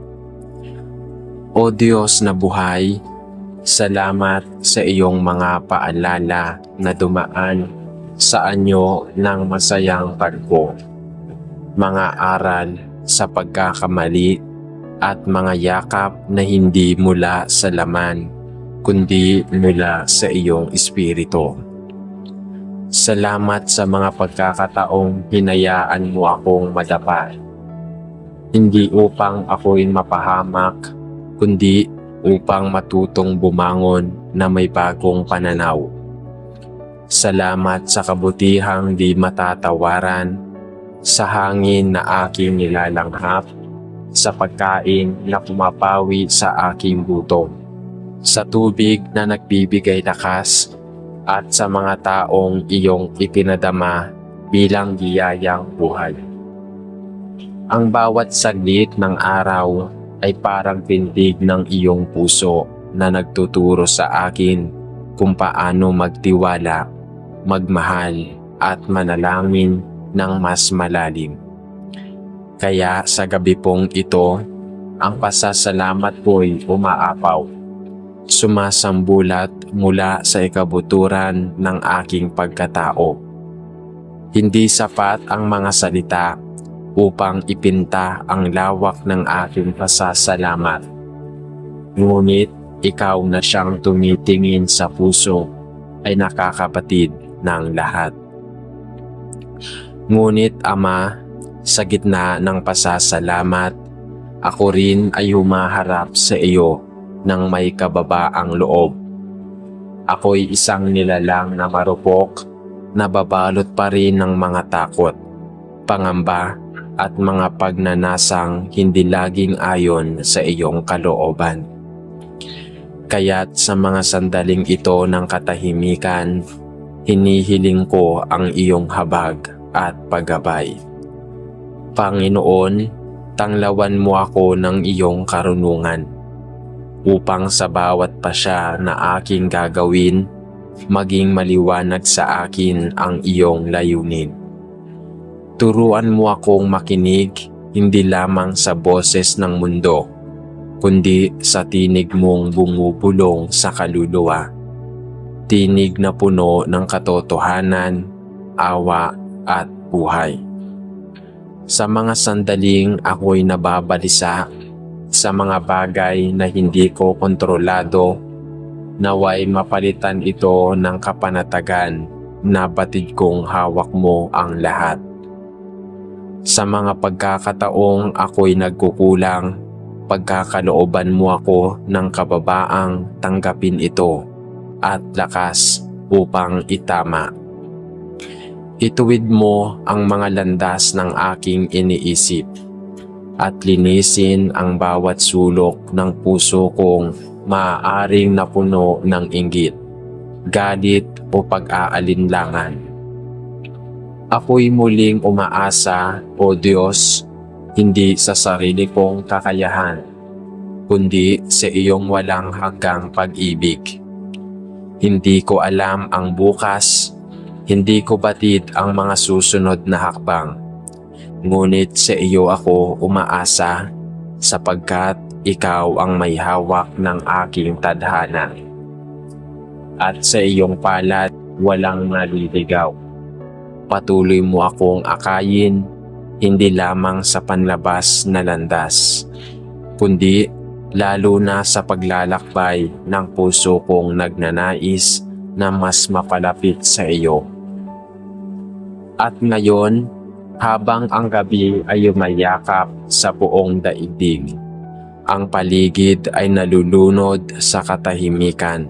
O Diyos na buhay, salamat sa iyong mga paalala na dumaan sa anyo ng masayang tagpo, mga aral sa pagkakamali at mga yakap na hindi mula sa laman, kundi mula sa iyong espiritu. Salamat sa mga pagkakataong hinayaan mo akong madapa, hindi upang ako'y mapahamak, kundi upang matutong bumangon na may bagong pananaw. Salamat sa kabutihang di matatawaran, sa hangin na aking nilalanghap, sa pagkain na pumapawi sa aking gutom, sa tubig na nagbibigay lakas, at sa mga taong iyong ipinadama bilang biyayang buhay. Ang bawat saglit ng araw ay parang pintig ng iyong puso na nagtuturo sa akin kung paano magtiwala, magmahal at manalangin ng mas malalim. Kaya sa gabi pong ito, ang pasasalamat ko'y umaapaw, sumasambulat mula sa ikabuturan ng aking pagkatao. Hindi sapat ang mga salita upang ipinta ang lawak ng aking pasasalamat. Ngunit ikaw na siyang tumitingin sa puso ay nakakapatid ng lahat. Ngunit Ama, sa gitna ng pasasalamat, ako rin ay humaharap sa iyo ng may kababaang loob. Ako'y isang nilalang na marupok, nababalot pa rin ng mga takot, pangamba at mga pagnanasang hindi laging ayon sa iyong kalooban. Kaya't sa mga sandaling ito ng katahimikan, hinihiling ko ang iyong habag at paggabay. Panginoon, tanglawan mo ako ng iyong karunungan, upang sa bawat pasya na aking gagawin, maging maliwanag sa akin ang iyong layunin. Turuan mo akong makinig hindi lamang sa boses ng mundo, kundi sa tinig mong bumubulong sa kaluluwa. Tinig na puno ng katotohanan, awa at buhay. Sa mga sandaling ako'y nababalisa sa mga bagay na hindi ko kontrolado, naway mapalitan ito ng kapanatagan na batid kong hawak mo ang lahat. Sa mga pagkakataong ako'y nagkukulang, pagkakalooban mo ako ng kababaang tanggapin ito at lakas upang itama. Ituwid mo ang mga landas ng aking iniisip at linisin ang bawat sulok ng puso kong maaaring napuno ng inggit, galit o pag-aalinlangan. Ako'y muling umaasa, O Diyos, hindi sa sarili kong kakayahan, kundi sa iyong walang hanggang pag-ibig. Hindi ko alam ang bukas, hindi ko batid ang mga susunod na hakbang. Ngunit sa iyo ako umaasa sapagkat ikaw ang may hawak ng aking tadhana. At sa iyong palad walang naliligaw. Patuloy mo akong akayin hindi lamang sa panlabas na landas, kundi lalo na sa paglalakbay ng puso kong nagnanais na mas mapalapit sa iyo. At ngayon, habang ang gabi ay yumayakap sa buong daigdig, ang paligid ay nalulunod sa katahimikan.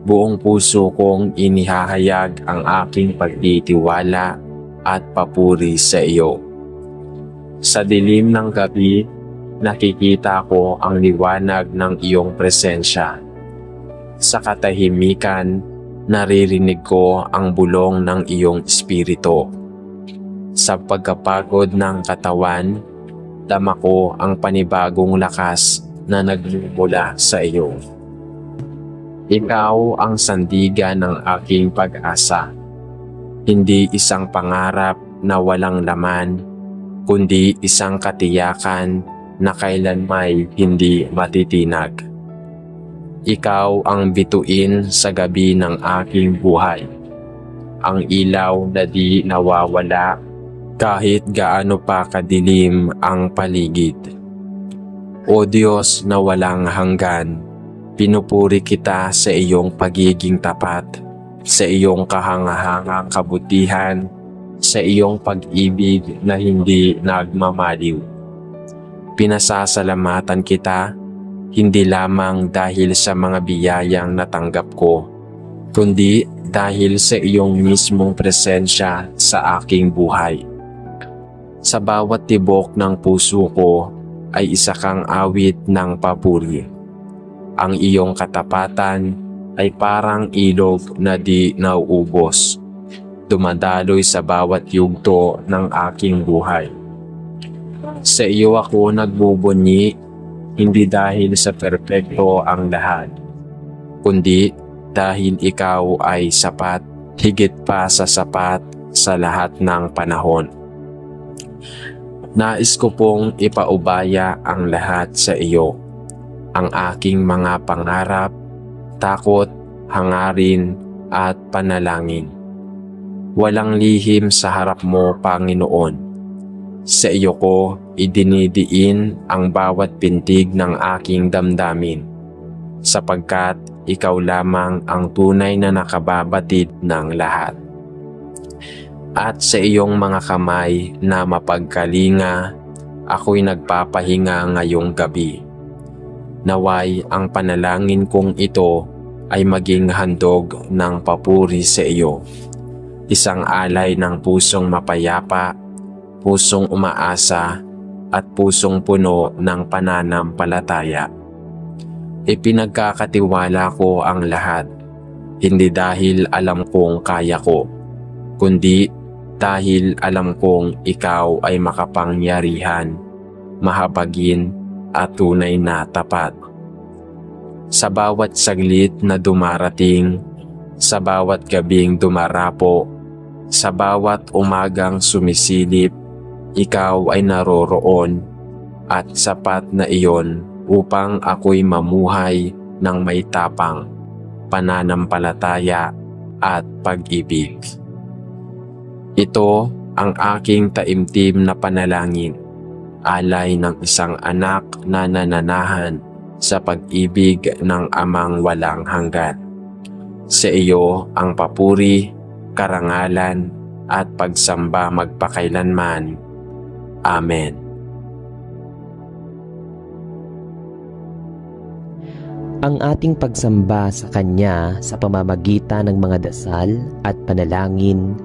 Buong puso kong inihahayag ang aking pagtitiwala at papuri sa iyo. Sa dilim ng gabi, nakikita ko ang liwanag ng iyong presensya. Sa katahimikan, naririnig ko ang bulong ng iyong espiritu. Sa pagkapagod ng katawan, dama ko ang panibagong lakas na nagmumula sa iyo. Ikaw ang sandigan ng aking pag-asa. Hindi isang pangarap na walang laman, kundi isang katiyakan na kailanmay hindi matitinag. Ikaw ang bituin sa gabi ng aking buhay. Ang ilaw na di nawawala kahit gaano pa kadilim ang paligid. O Diyos na walang hanggan, pinupuri kita sa iyong pagiging tapat, sa iyong kahangahangang kabutihan, sa iyong pag-ibig na hindi nagmamaliw. Pinasasalamatan kita hindi lamang dahil sa mga biyayang natanggap ko, kundi dahil sa iyong mismong presensya sa aking buhay. Sa bawat tibok ng puso ko ay isa kang awit ng papuri. Ang iyong katapatan ay parang ilog na di nauubos, dumadaloy sa bawat yugto ng aking buhay. Sa iyo ako nagbubunyi, hindi dahil sa perpekto ang lahat, kundi dahil ikaw ay sapat, higit pa sa sapat sa lahat ng panahon. Nais ko pong ipaubaya ang lahat sa iyo, ang aking mga pangarap, takot, hangarin at panalangin. Walang lihim sa harap mo, Panginoon. Sa iyo ko idinidiin ang bawat pintig ng aking damdamin. sapagkat ikaw lamang ang tunay na nakababatid ng lahat. At sa iyong mga kamay na mapagkalinga, ako'y nagpapahinga ngayong gabi. Naway ang panalangin kong ito ay maging handog ng papuri sa iyo. Isang alay ng pusong mapayapa, pusong umaasa, at pusong puno ng pananampalataya. Ipinagkakatiwala ko ang lahat, hindi dahil alam kong kaya ko, kundi dahil alam kong ikaw ay makapangyarihan, mahabagin at tunay na tapat. Sa bawat saglit na dumarating, sa bawat gabing dumarapo, sa bawat umagang sumisilip, ikaw ay naroroon at sapat na iyon upang ako'y mamuhay ng may tapang, pananampalataya at pag-ibig. Ito ang aking taimtim na panalangin, alay ng isang anak na nananahan sa pag-ibig ng amang walang hanggan. Sa iyo ang papuri, karangalan at pagsamba magpakailanman. Amen. Ang ating pagsamba sa Kanya sa pamamagitan ng mga dasal at panalangin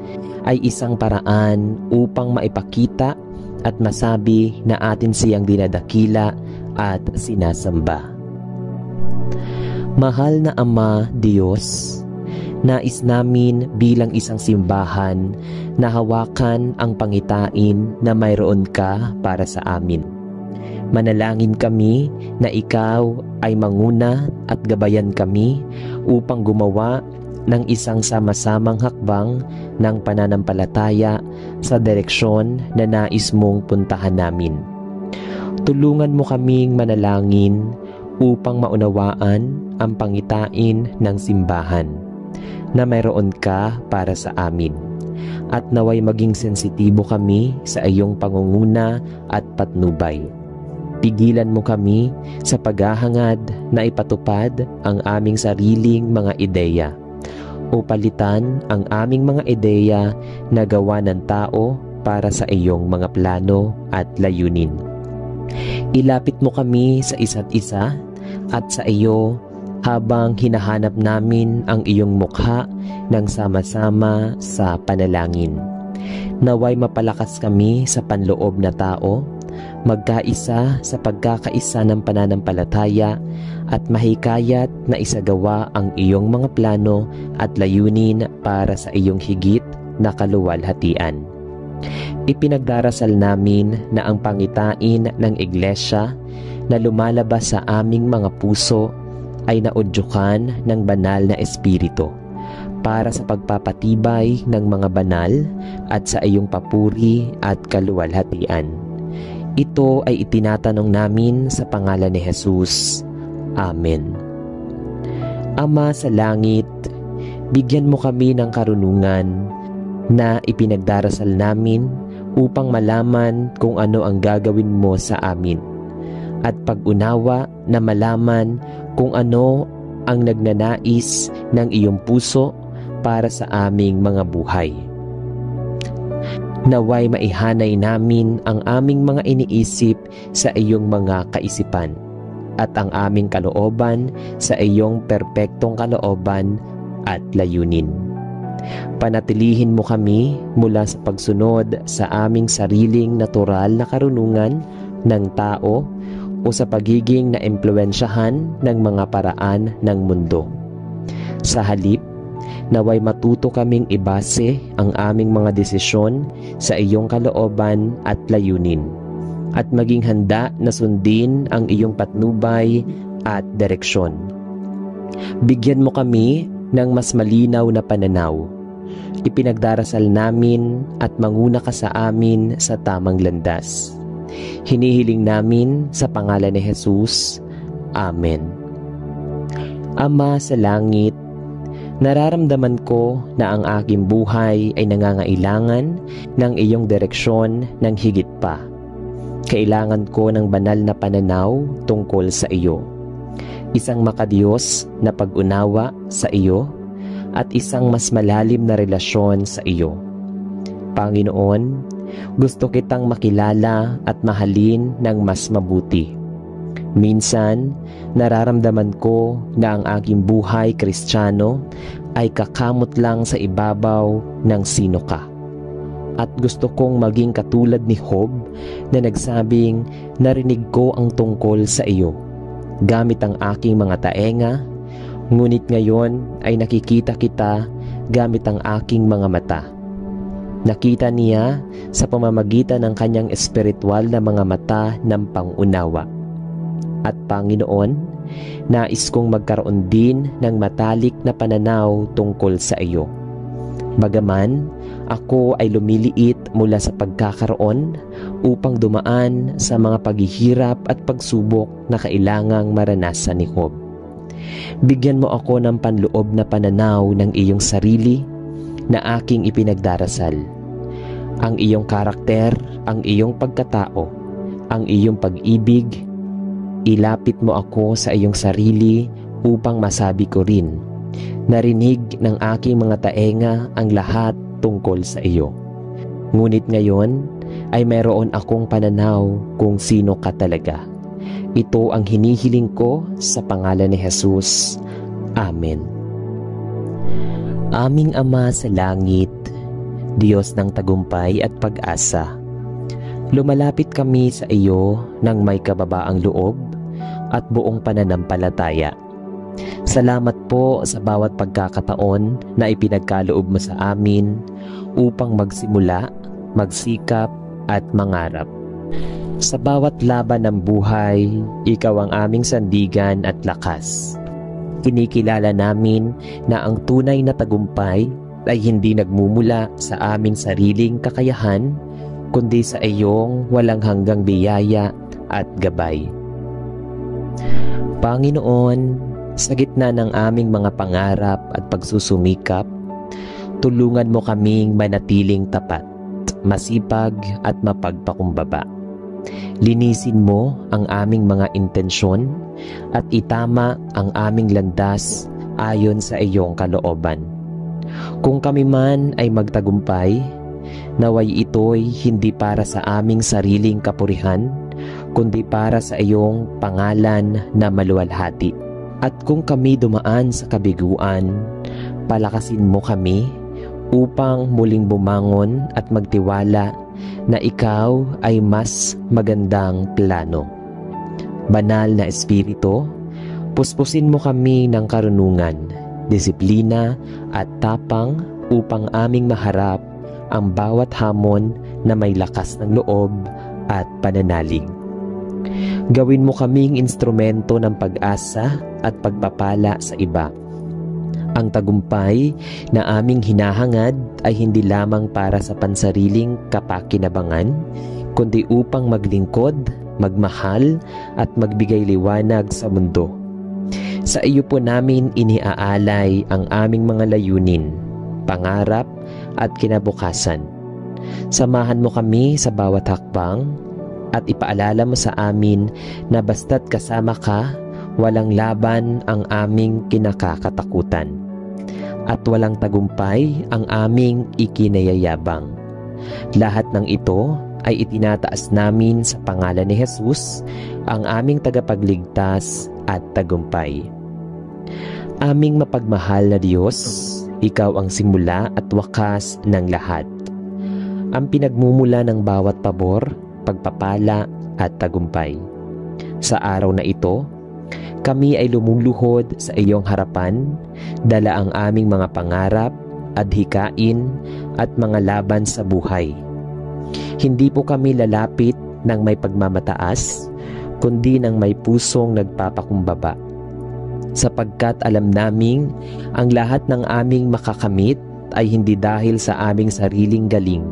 ay isang paraan upang maipakita at masabi na atin siyang dinadakila at sinasamba. Mahal na Ama Diyos, nais namin bilang isang simbahan na hawakan ang pangitain na mayroon ka para sa amin. Manalangin kami na ikaw ay manguna at gabayan kami upang gumawa ng isang sama-samang hakbang ng pananampalataya sa direksyon na nais mong puntahan namin. Tulungan mo kaming manalangin upang maunawaan ang pangitain ng simbahan na mayroon ka para sa amin, at naway maging sensitibo kami sa iyong pangunguna at patnubay. Pigilan mo kami sa paghahangad na ipatupad ang aming sariling mga ideya o palitan ang aming mga ideya na gawa ng tao para sa iyong mga plano at layunin. Ilapit mo kami sa isa't isa at sa iyo habang hinahanap namin ang iyong mukha ng sama-sama sa panalangin. Naway mapalakas kami sa panloob na tao, magkaisa sa pagkakaisa ng pananampalataya at mahikayat na isagawa ang iyong mga plano at layunin para sa iyong higit na kaluwalhatian. Ipinagdarasal namin na ang pangitain ng Iglesia na lumalabas sa aming mga puso ay naudyukan ng banal na Espiritu para sa pagpapatibay ng mga banal at sa iyong papuri at kaluwalhatian. Ito ay itinatanong namin sa pangalan ni Jesus. Amen. Ama sa langit, bigyan mo kami ng karunungan na ipinagdarasal namin upang malaman kung ano ang gagawin mo sa amin, at pag-unawa na malaman kung ano ang nagnanais ng iyong puso para sa aming mga buhay. Naway maihanay namin ang aming mga iniisip sa iyong mga kaisipan at ang aming kalooban sa iyong perpektong kalooban at layunin. Panatilihin mo kami mula sa pagsunod sa aming sariling natural na karunungan ng tao o sa pagiging naimpluwensyahan ng mga paraan ng mundo. Sa halip, naway matuto kaming ibase ang aming mga desisyon sa iyong kalooban at layunin, at maging handa na sundin ang iyong patnubay at direksyon. Bigyan mo kami ng mas malinaw na pananaw. Ipinagdarasal namin at manguna ka sa amin sa tamang landas. Hinihiling namin sa pangalan ni Jesus. Amen. Ama sa langit, nararamdaman ko na ang aking buhay ay nangangailangan ng iyong direksyon ng higit pa. Kailangan ko ng banal na pananaw tungkol sa iyo. isang makadiyos na pag-unawa sa iyo, at isang mas malalim na relasyon sa iyo. Panginoon, gusto kitang makilala at mahalin ng mas mabuti. Minsan, nararamdaman ko na ang aking buhay Kristiyano ay kakamot lang sa ibabaw ng sino ka. At gusto kong maging katulad ni Job na nagsabing, narinig ko ang tungkol sa iyo gamit ang aking mga taenga, ngunit ngayon ay nakikita kita gamit ang aking mga mata. Nakita niya sa pamamagitan ng kanyang espiritual na mga mata ng pangunawa. At Panginoon, nais kong magkaroon din ng matalik na pananaw tungkol sa iyo. Bagaman ako ay lumiliit mula sa pagkakaroon upang dumaan sa mga paghihirap at pagsubok na kailangang maranasan ni Job. Bigyan mo ako ng panloob na pananaw ng iyong sarili na aking ipinagdarasal. Ang iyong karakter, ang iyong pagkatao, ang iyong pag-ibig, ilapit mo ako sa iyong sarili upang masabi ko rin, narinig ng aking mga taenga ang lahat tungkol sa iyo. Ngunit ngayon ay mayroon akong pananaw kung sino ka talaga. Ito ang hinihiling ko sa pangalan ni Jesus. Amen. Aming Ama sa langit, Diyos ng tagumpay at pag-asa, lumalapit kami sa iyo ng may kababaang loob at buong pananampalataya. Salamat po sa bawat pagkakataon na ipinagkaloob mo sa amin upang magsimula, magsikap at mangarap. Sa bawat laban ng buhay, ikaw ang aming sandigan at lakas. Kinikilala namin na ang tunay na tagumpay ay hindi nagmumula sa aming sariling kakayahan, kundi sa iyong walang hanggang biyaya at gabay. Panginoon, sa gitna ng aming mga pangarap at pagsusumikap, tulungan mo kaming manatiling tapat, masipag at mapagpakumbaba. Linisin mo ang aming mga intensyon at itama ang aming landas ayon sa iyong kalooban. Kung kami man ay magtagumpay, naway ito'y hindi para sa aming sariling kapurihan, kundi para sa iyong pangalan na maluwalhati. At kung kami dumaan sa kabiguan, palakasin mo kami upang muling bumangon at magtiwala na ikaw ay mas magandang plano. Banal na Espiritu, puspusin mo kami ng karunungan, disiplina at tapang upang aming maharap ang bawat hamon na may lakas ng loob at pananalig. Gawin mo kaming instrumento ng pag-asa at pagpapala sa iba. Ang tagumpay na aming hinahangad ay hindi lamang para sa pansariling kapakinabangan, kundi upang maglingkod, magmahal at magbigay liwanag sa mundo. Sa iyo po namin iniaalay ang aming mga layunin, pangarap at kinabukasan. Samahan mo kami sa bawat hakbang at ipaalala mo sa amin na basta't kasama ka, walang laban ang aming kinakakatakutan at walang tagumpay ang aming ikinayayabang. Lahat ng ito ay itinataas namin sa pangalan ni Jesus, ang aming tagapagligtas at tagumpay. Aming mapagmahal na Diyos, ikaw ang simula at wakas ng lahat. Ang pinagmumula ng bawat pabor, pagpapala at tagumpay. Sa araw na ito, kami ay lumuluhod sa iyong harapan, dala ang aming mga pangarap, adhikain at mga laban sa buhay. Hindi po kami lalapit ng may pagmamataas, kundi ng may pusong nagpapakumbaba. Sapagkat alam naming ang lahat ng aming makakamit ay hindi dahil sa aming sariling galing,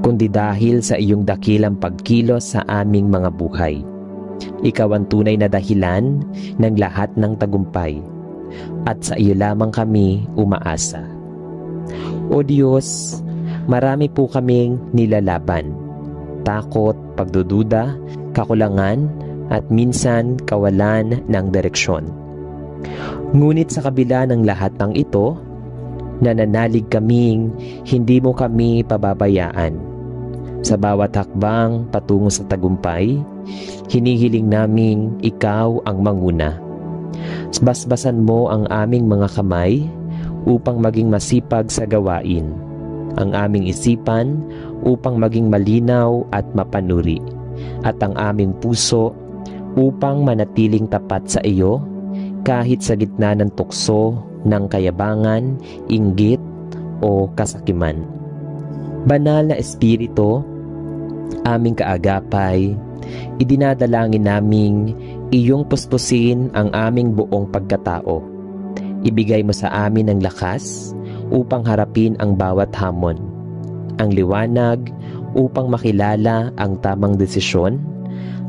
kundi dahil sa iyong dakilang pagkilos sa aming mga buhay. Ikaw ang tunay na dahilan ng lahat ng tagumpay, at sa iyo lamang kami umaasa. O Diyos, marami po kaming nilalaban, takot, pagdududa, kakulangan, at minsan kawalan ng direksyon. Ngunit sa kabila ng lahat ng ito, nananalig kaming hindi mo kami pababayaan. Sa bawat hakbang patungo sa tagumpay, hinihiling naming ikaw ang manguna. Basbasan mo ang aming mga kamay upang maging masipag sa gawain, ang aming isipan upang maging malinaw at mapanuri, at ang aming puso upang manatiling tapat sa iyo kahit sa gitna ng tukso ng kayabangan, inggit o kasakiman. Banal na Espiritu, aming kaagapay, idinadalangin naming iyong puspusin ang aming buong pagkatao. Ibigay mo sa amin ang lakas upang harapin ang bawat hamon, ang liwanag upang makilala ang tamang desisyon,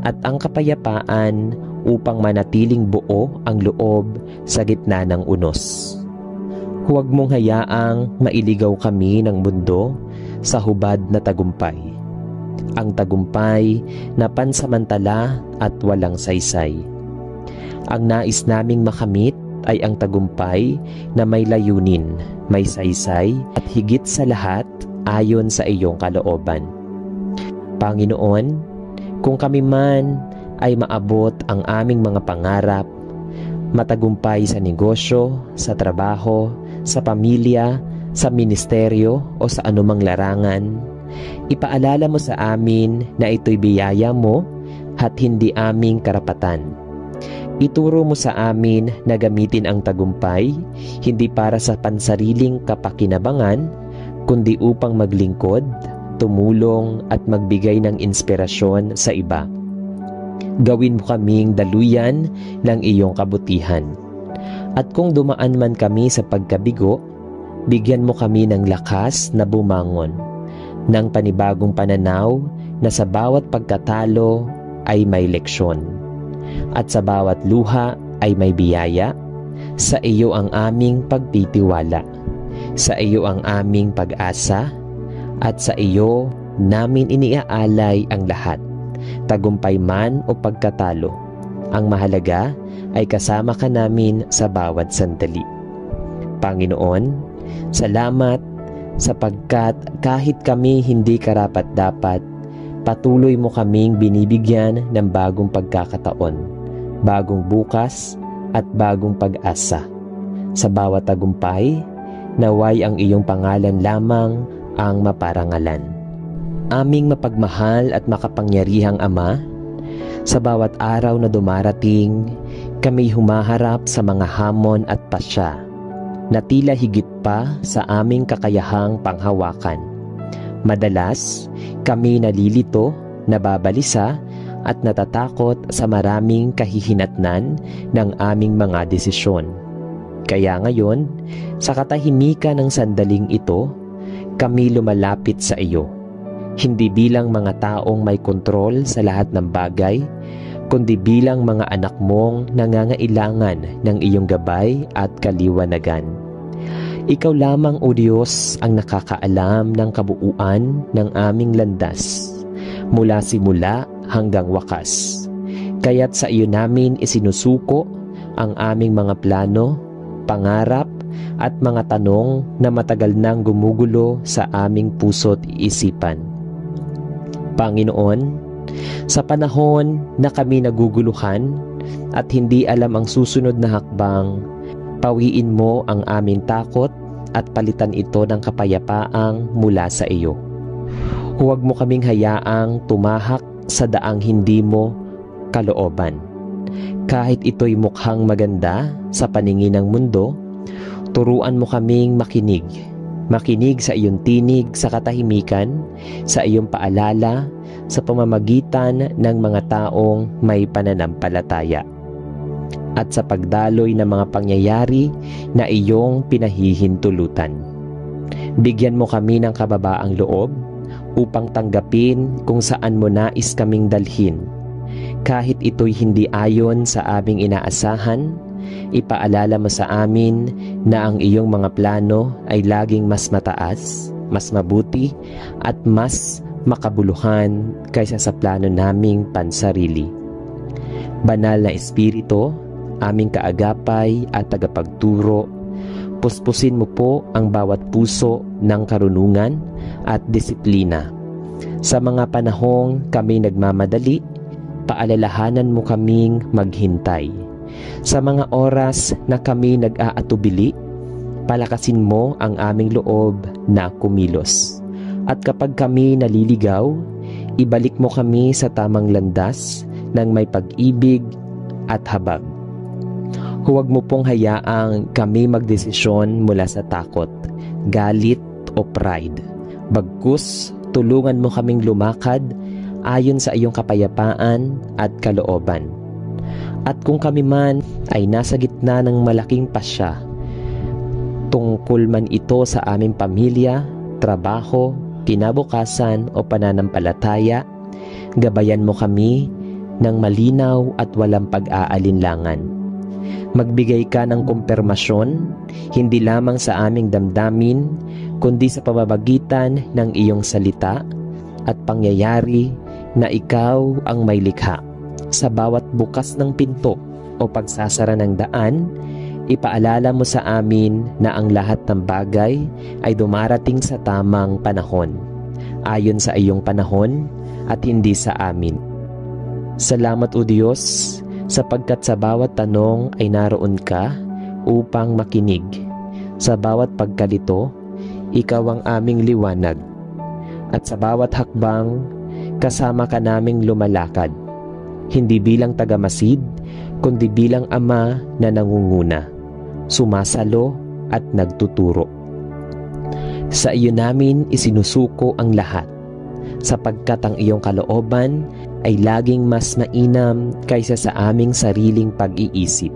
at ang kapayapaan upang manatiling buo ang loob sa gitna ng unos. Huwag mong hayaang mailigaw kami ng mundo sa hubad na tagumpay, ang tagumpay na pansamantala at walang saysay. Ang nais naming makamit ay ang tagumpay na may layunin, may saysay, at higit sa lahat ayon sa iyong kalooban. Panginoon, kung kami man ay maabot ang aming mga pangarap, matagumpay sa negosyo, sa trabaho, sa pamilya, sa ministeryo o sa anumang larangan, ipaalala mo sa amin na ito'y biyaya mo at hindi aming karapatan. Ituro mo sa amin na gamitin ang tagumpay hindi para sa pansariling kapakinabangan, kundi upang maglingkod, tumulong at magbigay ng inspirasyon sa iba. Gawin mo kaming daluyan ng iyong kabutihan. At kung dumaan man kami sa pagkabigo, bigyan mo kami ng lakas na bumangon, ng panibagong pananaw na sa bawat pagkatalo ay may leksyon, at sa bawat luha ay may biyaya. Sa iyo ang aming pagtitiwala, sa iyo ang aming pag-asa, at sa iyo namin iniaalay ang lahat, tagumpay man o pagkatalo. Ang mahalaga ay kasama ka namin sa bawat sandali. Panginoon, salamat sapagkat kahit kami hindi karapat-dapat, patuloy mo kaming binibigyan ng bagong pagkakataon, bagong bukas at bagong pag-asa. Sa bawat tagumpay, naway ang iyong pangalan lamang ang maparangalan. Aming mapagmahal at makapangyarihang Ama, sa bawat araw na dumarating, kami humaharap sa mga hamon at pasya na tila higit pa sa aming kakayahang panghawakan. Madalas, kami nalilito, nababalisa, at natatakot sa maraming kahihinatnan ng aming mga desisyon. Kaya ngayon, sa katahimikan ng sandaling ito, kami lumalapit sa iyo. Hindi bilang mga taong may kontrol sa lahat ng bagay, kundi bilang mga anak mong nangangailangan ng iyong gabay at kaliwanagan. Ikaw lamang, O Diyos, ang nakakaalam ng kabuuan ng aming landas, mula simula hanggang wakas. Kaya't sa iyo namin isinusuko ang aming mga plano, pangarap, at mga tanong na matagal nang gumugulo sa aming puso't isipan. Panginoon, sa panahon na kami naguguluhan at hindi alam ang susunod na hakbang, pawiin mo ang aming takot at palitan ito ng kapayapaang mula sa iyo. Huwag mo kaming hayaang tumahak sa daang hindi mo kalooban. Kahit ito'y mukhang maganda sa paningin ng mundo, turuan mo kaming makinig sa iyong tinig sa katahimikan, sa iyong paalala, sa pamamagitan ng mga taong may pananampalataya, at sa pagdaloy ng mga pangyayari na iyong pinahihintulutan. Bigyan mo kami ng kababaang loob upang tanggapin kung saan mo nais kaming dalhin. Kahit ito'y hindi ayon sa aming inaasahan, ipaalala mo sa amin na ang iyong mga plano ay laging mas mataas, mas mabuti, at mas makabuluhan kaysa sa plano naming pansarili. Banal na Espiritu, aming kaagapay at tagapagturo. Puspusin mo po ang bawat puso ng karunungan at disiplina. Sa mga panahong kami nagmamadali, paalalahanan mo kaming maghintay. Sa mga oras na kami nag-aatubili, palakasin mo ang aming loob na kumilos. At kapag kami naliligaw, ibalik mo kami sa tamang landas ng may pag-ibig at habag. Huwag mo pong hayaang kami magdesisyon mula sa takot, galit o pride. Bagkus, tulungan mo kaming lumakad ayon sa iyong kapayapaan at kalooban. At kung kami man ay nasa gitna ng malaking pasya, tungkol man ito sa aming pamilya, trabaho, kinabukasan o pananampalataya, gabayan mo kami ng malinaw at walang pag-aalinlangan. Magbigay ka ng kumpirmasyon, hindi lamang sa aming damdamin, kundi sa pamamagitan ng iyong salita at pangyayari na ikaw ang may likha. Sa bawat bukas ng pinto o pagsasara ng daan, ipaalala mo sa amin na ang lahat ng bagay ay dumarating sa tamang panahon, ayon sa iyong panahon at hindi sa amin. Salamat o Diyos, sapagkat sa bawat tanong ay naroon ka upang makinig. Sa bawat pagkalito, ikaw ang aming liwanag. At sa bawat hakbang, kasama ka naming lumalakad. Hindi bilang tagamasid, kundi bilang ama na nangunguna, sumasalo at nagtuturo. Sa iyo namin isinusuko ang lahat, sapagkat ang iyong kalooban ay laging mas mainam kaysa sa aming sariling pag-iisip.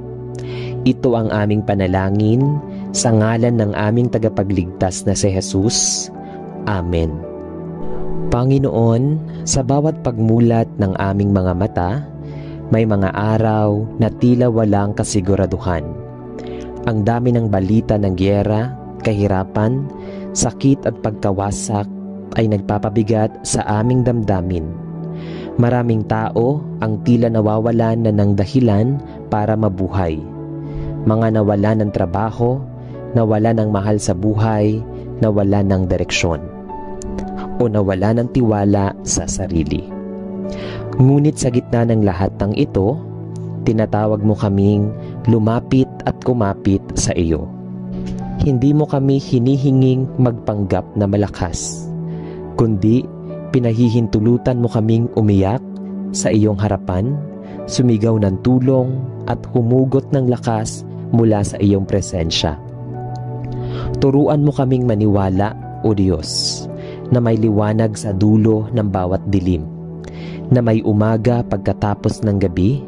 Ito ang aming panalangin sa ngalan ng aming tagapagligtas na si Jesus. Amen. Panginoon, sa bawat pagmulat ng aming mga mata, may mga araw na tila walang kasiguraduhan. Ang dami ng balita ng giyera, kahirapan, sakit at pagkawasak ay nagpapabigat sa aming damdamin. Maraming tao ang tila nawawalan na ng dahilan para mabuhay. Mga nawalan ng trabaho, nawalan ng mahal sa buhay, nawalan ng direksyon, o nawalan ng tiwala sa sarili. Ngunit sa gitna ng lahat ng ito, tinatawag mo kaming lumapit at kumapit sa iyo. Hindi mo kami hinihinging magpanggap na malakas, kundi pinahihintulutan mo kaming umiyak sa iyong harapan, sumigaw ng tulong at humugot ng lakas mula sa iyong presensya. Turuan mo kaming maniwala, O Diyos, na may liwanag sa dulo ng bawat dilim, na may umaga pagkatapos ng gabi,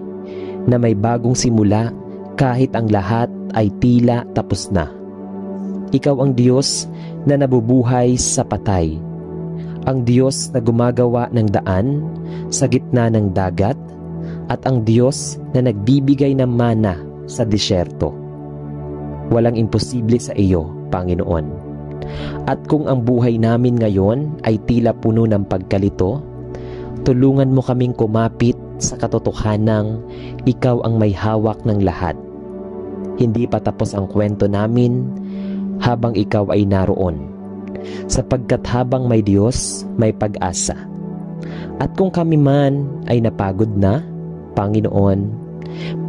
na may bagong simula kahit ang lahat ay tila tapos na. Ikaw ang Diyos na nabubuhay sa patay, ang Diyos na gumagawa ng daan sa gitna ng dagat, at ang Diyos na nagbibigay ng mana sa disyerto. Walang imposible sa iyo, Panginoon. At kung ang buhay namin ngayon ay tila puno ng pagkalito, tulungan mo kaming kumapit sa katotohanang ikaw ang may hawak ng lahat. Hindi pa tapos ang kwento namin habang ikaw ay naroon, sapagkat habang may Diyos, may pag-asa. At kung kami man ay napagod na, Panginoon,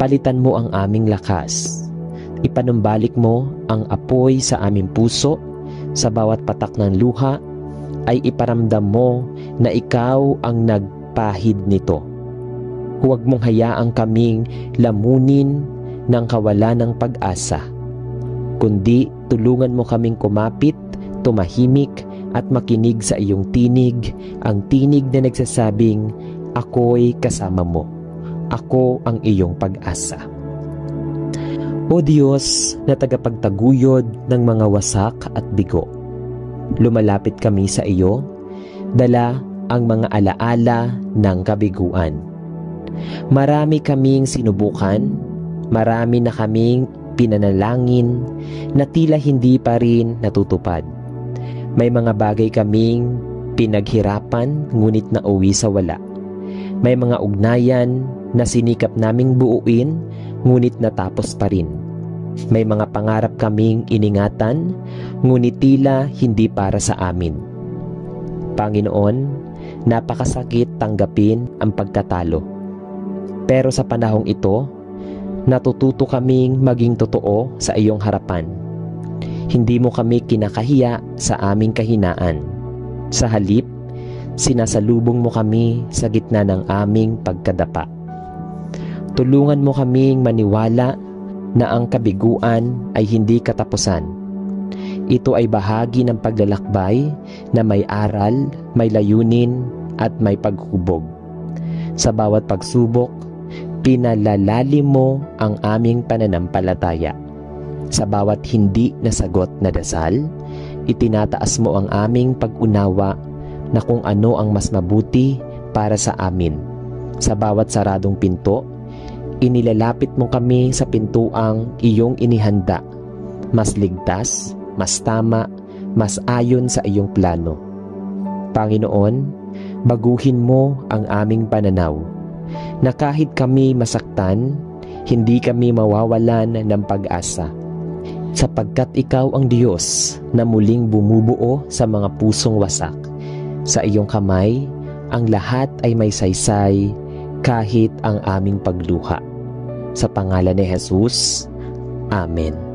palitan mo ang aming lakas. Ipanumbalik mo ang apoy sa aming puso. Sa bawat patak ng luha ay iparamdam mo na ikaw ang nagpahid nito. Huwag mong hayaang kaming lamunin ng kawalan ng pag-asa, kundi tulungan mo kaming kumapit, tumahimik at makinig sa iyong tinig, ang tinig na nagsasabing, ako'y kasama mo. Ako ang iyong pag-asa. O Diyos na tagapagtaguyod ng mga wasak at bigo, lumalapit kami sa iyo, dala ang mga alaala ng kabiguan. Marami kaming sinubukan, marami na kaming pinanalangin na tila hindi pa rin natutupad. May mga bagay kaming pinaghirapan ngunit nauwi sa wala. May mga ugnayan na sinikap naming buuin, ngunit natapos pa rin. May mga pangarap kaming iningatan, ngunit tila hindi para sa amin. Panginoon, napakasakit tanggapin ang pagkatalo. Pero sa panahong ito, natututo kaming maging totoo sa iyong harapan. Hindi mo kami kinakahiya sa aming kahinaan. Sa halip, sinasalubong mo kami sa gitna ng aming pagkadapa. Tulungan mo kaming maniwala na ang kabiguan ay hindi katapusan. Ito ay bahagi ng paglalakbay na may aral, may layunin, at may paghubog. Sa bawat pagsubok, pinalalalim mo ang aming pananampalataya. Sa bawat hindi nasagot na dasal, itinataas mo ang aming pag-unawa na kung ano ang mas mabuti para sa amin. Sa bawat saradong pinto, inilalapit mo kami sa pintuang iyong inihanda, mas ligtas, mas tama, mas ayon sa iyong plano. Panginoon, baguhin mo ang aming pananaw, na kahit kami masaktan, hindi kami mawawalan ng pag-asa. Sapagkat ikaw ang Diyos na muling bumubuo sa mga pusong wasak. Sa iyong kamay, ang lahat ay may saysay kahit ang aming pagluha. Sa pangalan ni Jesus, Amen.